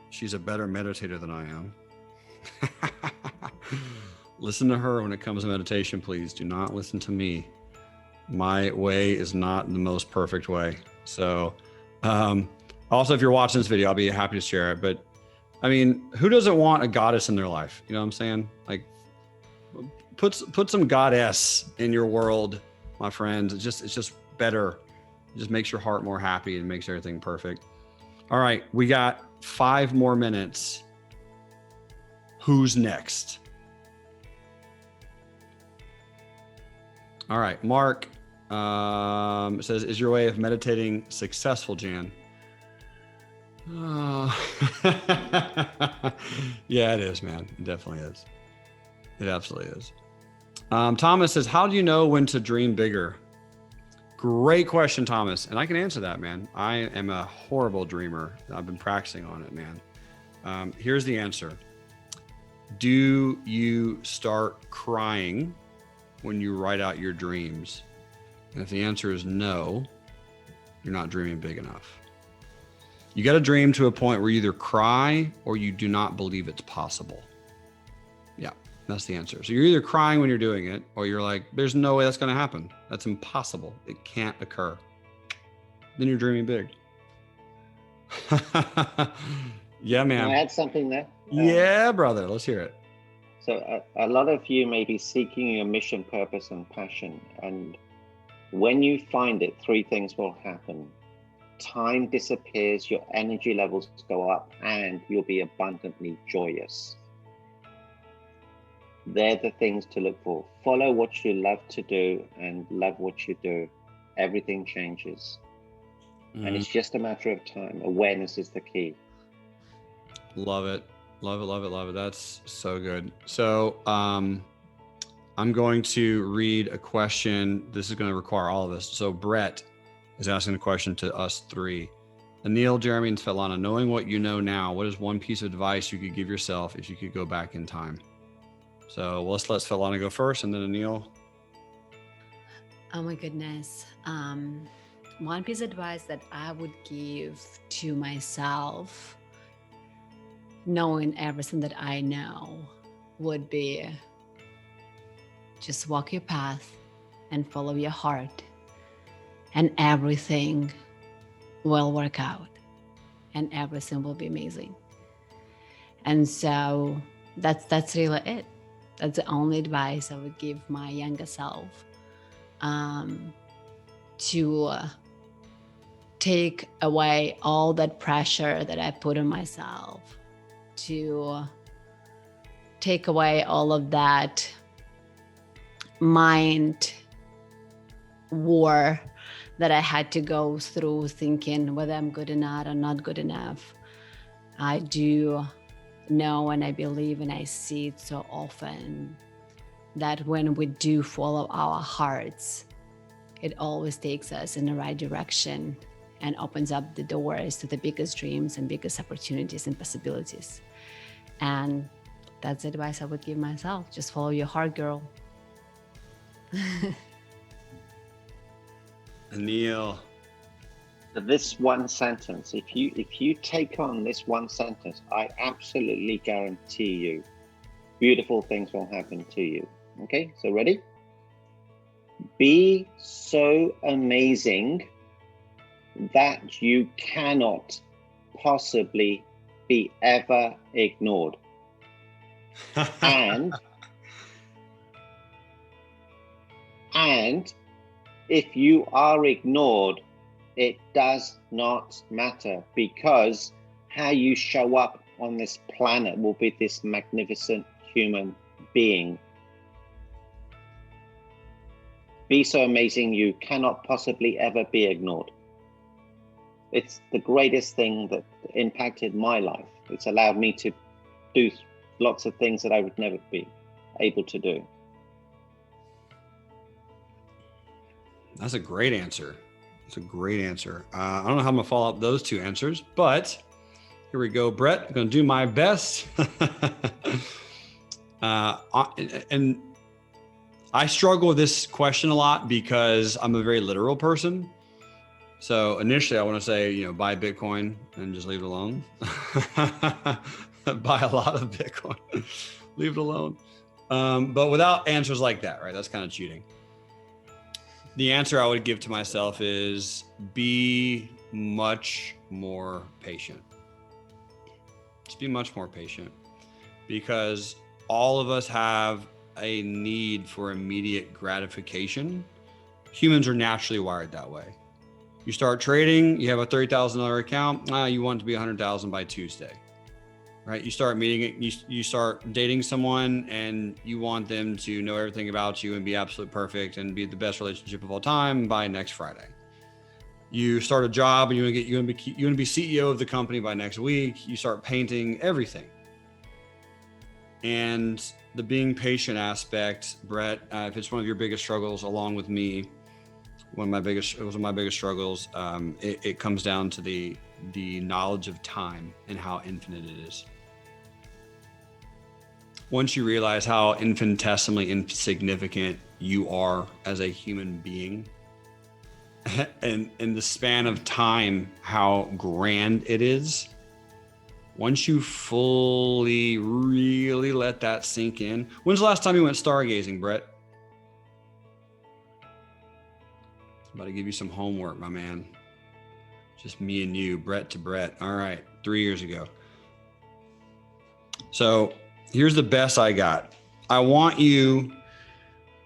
she's a better meditator than I am. Listen to her when it comes to meditation, please. Do not listen to me. My way is not the most perfect way. So, also, if you're watching this video, I'll be happy to share it. But I mean, who doesn't want a goddess in their life? You know what I'm saying? Like, put some goddess in your world, my friends. It's just better. It just makes your heart more happy and makes everything perfect. All right, we got 5 more minutes. Who's next? All right, Mark says, is your way of meditating successful, Jan? Yeah, it is, man. It definitely is. It absolutely is. Thomas says, how do you know when to dream bigger? Great question, Thomas. And I can answer that, man. I am a horrible dreamer. I've been practicing on it, man. Here's the answer. Do you start crying when you write out your dreams? And if the answer is no, you're not dreaming big enough. You got to dream to a point where you either cry or you do not believe it's possible. Yeah, that's the answer. So you're either crying when you're doing it, or you're like, there's no way that's going to happen. That's impossible. It can't occur. Then you're dreaming big. Yeah, Can man. I add something there? Yeah, brother. Let's hear it. So a lot of you may be seeking your mission, purpose, and passion. And when you find it, three things will happen. Time disappears, your energy levels go up, and you'll be abundantly joyous. They're the things to look for. Follow what you love to do and love what you do. Everything changes. And it's just a matter of time. Awareness is the key. Love it. Love it, love it, love it. That's so good. So I'm going to read a question. This is going to require all of us. So Brett is asking a question to us three. Anil, Jerremy, and Svetlana, knowing what you know now, what is one piece of advice you could give yourself if you could go back in time? So let's let Svetlana go first, and then Anil. Oh my goodness. One piece of advice that I would give to myself, knowing everything that I know, would be just walk your path and follow your heart, and everything will work out and everything will be amazing. And so that's really it. That's the only advice I would give my younger self, to take away all that pressure that I put on myself, to take away all of that mind war that I had to go through, thinking whether I'm good enough or not good enough. I do know, and I believe, and I see it so often, that when we do follow our hearts, it always takes us in the right direction and opens up the doors to the biggest dreams and biggest opportunities and possibilities. And that's the advice I would give myself. Just follow your heart, girl. Anil. This one sentence, if you take on this one sentence, I absolutely guarantee you beautiful things will happen to you. Okay, so ready? Be so amazing that you cannot possibly be ever ignored. And if you are ignored, it does not matter, because how you show up on this planet will be this magnificent human being. Be so amazing you cannot possibly ever be ignored. It's the greatest thing that impacted my life. It's allowed me to do lots of things that I would never be able to do. That's a great answer. It's a great answer. I don't know how I'm gonna follow up those two answers, but here we go. Brett, I'm gonna do my best. And I struggle with this question a lot because I'm a very literal person. So initially I want to say, buy Bitcoin and just leave it alone. Buy a lot of Bitcoin, leave it alone. But without answers like that, right? That's kind of cheating. The answer I would give to myself is be much more patient. Just be much more patient, because all of us have a need for immediate gratification. Humans are naturally wired that way. You start trading, you have a $30,000 account, you want it to be 100,000 by Tuesday, right? You start meeting, you start dating someone and you want them to know everything about you and be absolute perfect and be the best relationship of all time by next Friday. You start a job and you want to be CEO of the company by next week. You start painting everything. And the being patient aspect, Brett, if it's one of your biggest struggles, along with me, it was one of my biggest struggles. It comes down to the knowledge of time and how infinite it is. Once you realize how infinitesimally insignificant you are as a human being, and in the span of time, how grand it is. Once you fully, really let that sink in. When's the last time you went stargazing, Brett? I'm about to give you some homework, my man. Just me and you, Brett to Brett. All right, 3 years ago. So here's the best I got. I want you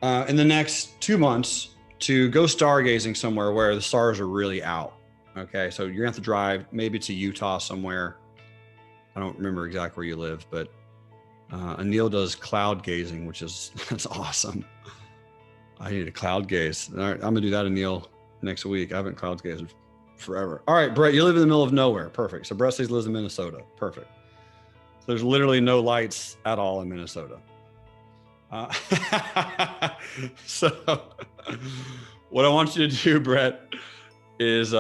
in the next 2 months to go stargazing somewhere where the stars are really out. Okay, so you're gonna have to drive maybe to Utah somewhere. I don't remember exactly where you live, but Anil does cloud gazing, which is that's awesome. I need a cloud gaze. All right, I'm gonna do that, Anil, next week. I haven't cloud gazed forever. All right, Brett, you live in the middle of nowhere. Perfect. So Brett says lives in Minnesota. Perfect. So there's literally no lights at all in Minnesota. So what I want you to do, Brett, is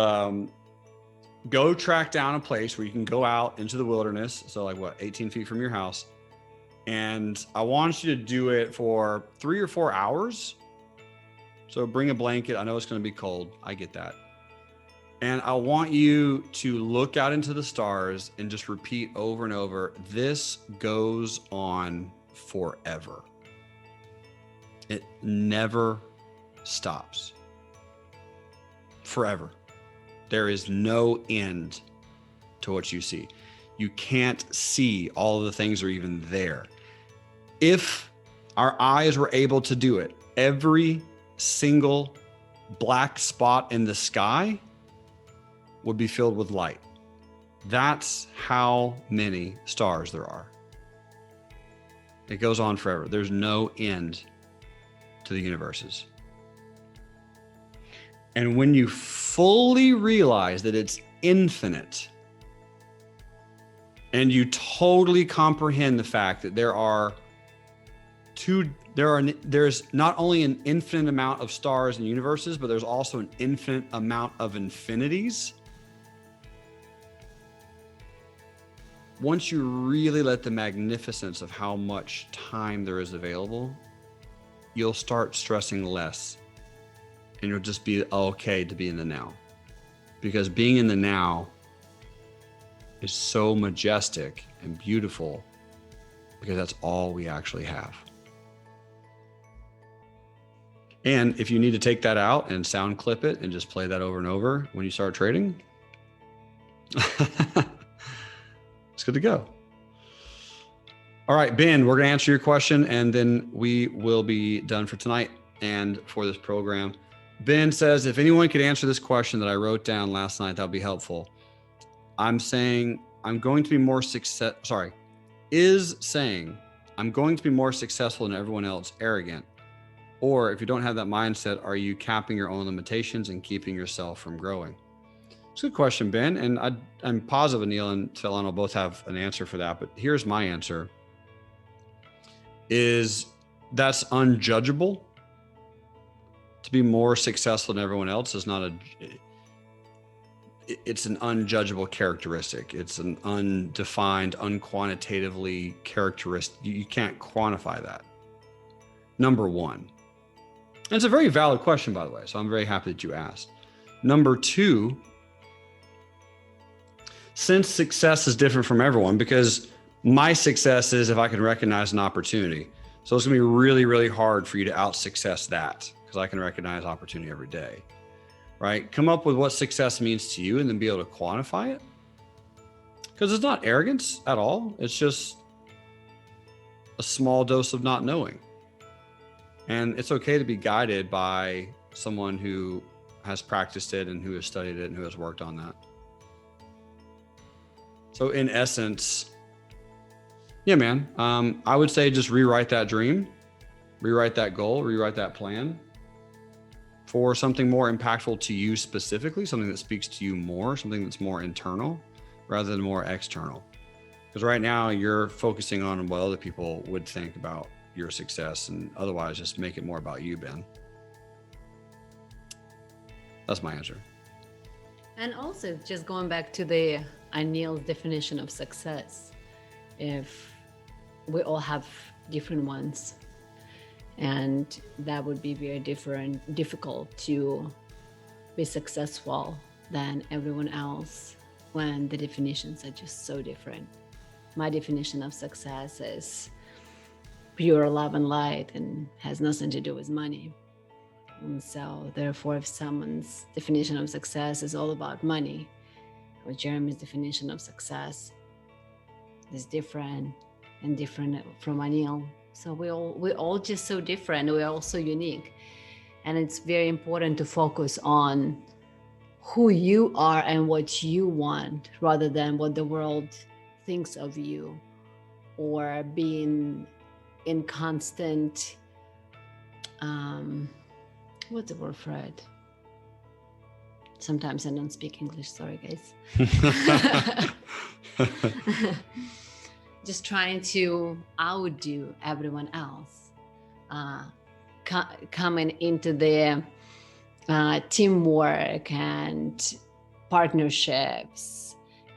go track down a place where you can go out into the wilderness. So like what, 18 feet from your house. And I want you to do it for 3 or 4 hours. So bring a blanket. I know it's going to be cold. I get that. And I want you to look out into the stars and just repeat over and over, this goes on forever. It never stops. Forever. There is no end to what you see. You can't see all of the things that are even there. If our eyes were able to do it, every single black spot in the sky would be filled with light. That's how many stars there are. It goes on forever. There's no end to the universes. And when you fully realize that it's infinite, and you totally comprehend the fact that there's not only an infinite amount of stars and universes, but there's also an infinite amount of infinities. Once you really let the magnificence of how much time there is available, you'll start stressing less, and you'll just be okay to be in the now. Because being in the now is so majestic and beautiful, because that's all we actually have. And if you need to take that out and sound clip it and just play that over and over when you start trading, it's good to go. All right, Ben, we're gonna answer your question and then we will be done for tonight and for this program. Ben says, if anyone could answer this question that I wrote down last night, that would be helpful. I'm saying I'm going to be more successful than everyone else arrogant? Or if you don't have that mindset, are you capping your own limitations and keeping yourself from growing? It's a good question, Ben. And I'm positive Anil and Svetlana will both have an answer for that. But here's my answer. Is that's unjudgeable. To be more successful than everyone else is not it's an unjudgeable characteristic. It's an undefined, unquantitatively characteristic. You can't quantify that. Number one. And it's a very valid question, by the way. So I'm very happy that you asked. Number two, since success is different from everyone, because my success is if I can recognize an opportunity. So it's gonna be really, really hard for you to out-success that, because I can recognize opportunity every day, right? Come up with what success means to you and then be able to quantify it. Because it's not arrogance at all. It's just a small dose of not knowing. And it's okay to be guided by someone who has practiced it and who has studied it and who has worked on that. So in essence, yeah, man, I would say just rewrite that dream, rewrite that goal, rewrite that plan for something more impactful to you specifically, something that speaks to you more, something that's more internal rather than more external. Because right now you're focusing on what other people would think about your success, and otherwise just make it more about you, Ben. That's my answer. And also just going back to the Anil's definition of success, if we all have different ones, and that would be very difficult to be successful than everyone else when the definitions are just so different. My definition of success is pure love and light and has nothing to do with money. And so therefore, if someone's definition of success is all about money, or Jeremy's definition of success is different and different from Anil. So we're all just so different. We're all so unique. And it's very important to focus on who you are and what you want rather than what the world thinks of you, or being in constant, what's the word for it? Sometimes I don't speak English, sorry guys. Just trying to outdo everyone else. Coming into the teamwork and partnerships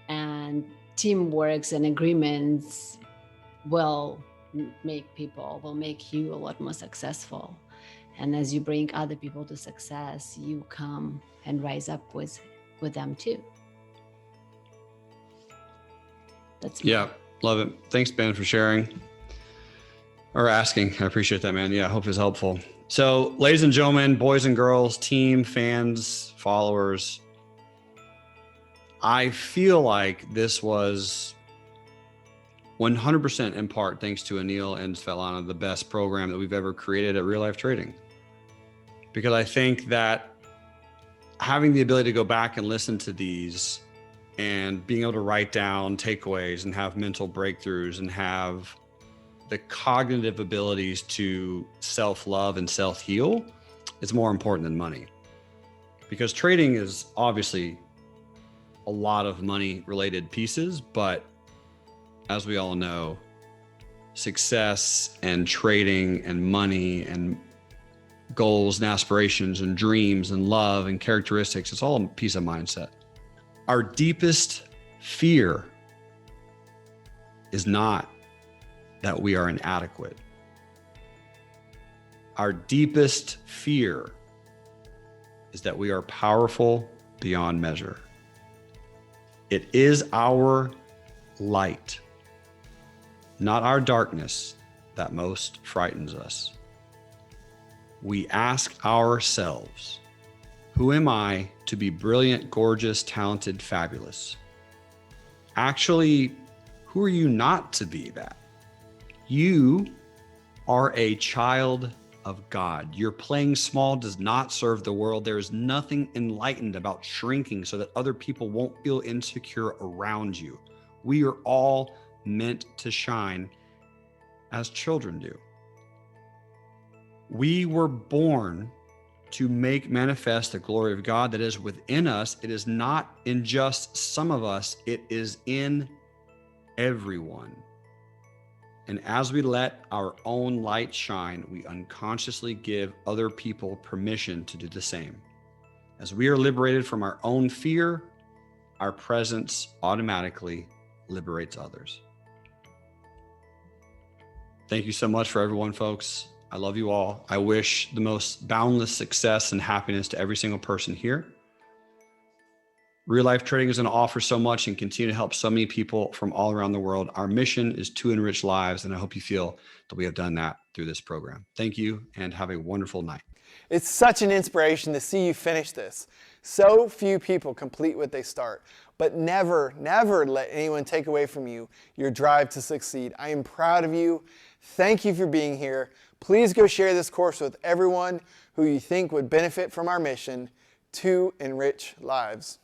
and teamworks and agreements will make you a lot more successful. And as you bring other people to success, you come and rise up with them too. That's Yeah, love it. Thanks, Ben, for sharing or asking. I appreciate that, man. Yeah, I hope it's helpful. So, ladies and gentlemen, boys and girls, team, fans, followers, I feel like this was 100% in part thanks to Anil and Svetlana, the best program that we've ever created at Real Life Trading. Because I think that having the ability to go back and listen to these and being able to write down takeaways and have mental breakthroughs and have the cognitive abilities to self-love and self-heal is more important than money. Because trading is obviously a lot of money related pieces, but as we all know, success and trading and money and goals and aspirations and dreams and love and characteristics, it's all a piece of mindset. Our deepest fear is not that we are inadequate. Our deepest fear is that we are powerful beyond measure. It is our light, not our darkness, that most frightens us. We ask ourselves, who am I to be brilliant, gorgeous, talented, fabulous? Actually, who are you not to be that? You are a child of God. Your playing small does not serve the world. There is nothing enlightened about shrinking so that other people won't feel insecure around you. We are all meant to shine as children do. We were born to make manifest the glory of God that is within us. It is not in just some of us, it is in everyone. And as we let our own light shine, we unconsciously give other people permission to do the same. As we are liberated from our own fear, our presence automatically liberates others. Thank you so much for everyone, folks. I love you all. I wish the most boundless success and happiness to every single person here. Real Life Trading is going to offer so much and continue to help so many people from all around the world. Our mission is to enrich lives, and I hope you feel that we have done that through this program. Thank you, and have a wonderful night. It's such an inspiration to see you finish this. So few people complete what they start, but never, never let anyone take away from you your drive to succeed. I am proud of you. Thank you for being here. Please go share this course with everyone who you think would benefit from our mission to enrich lives.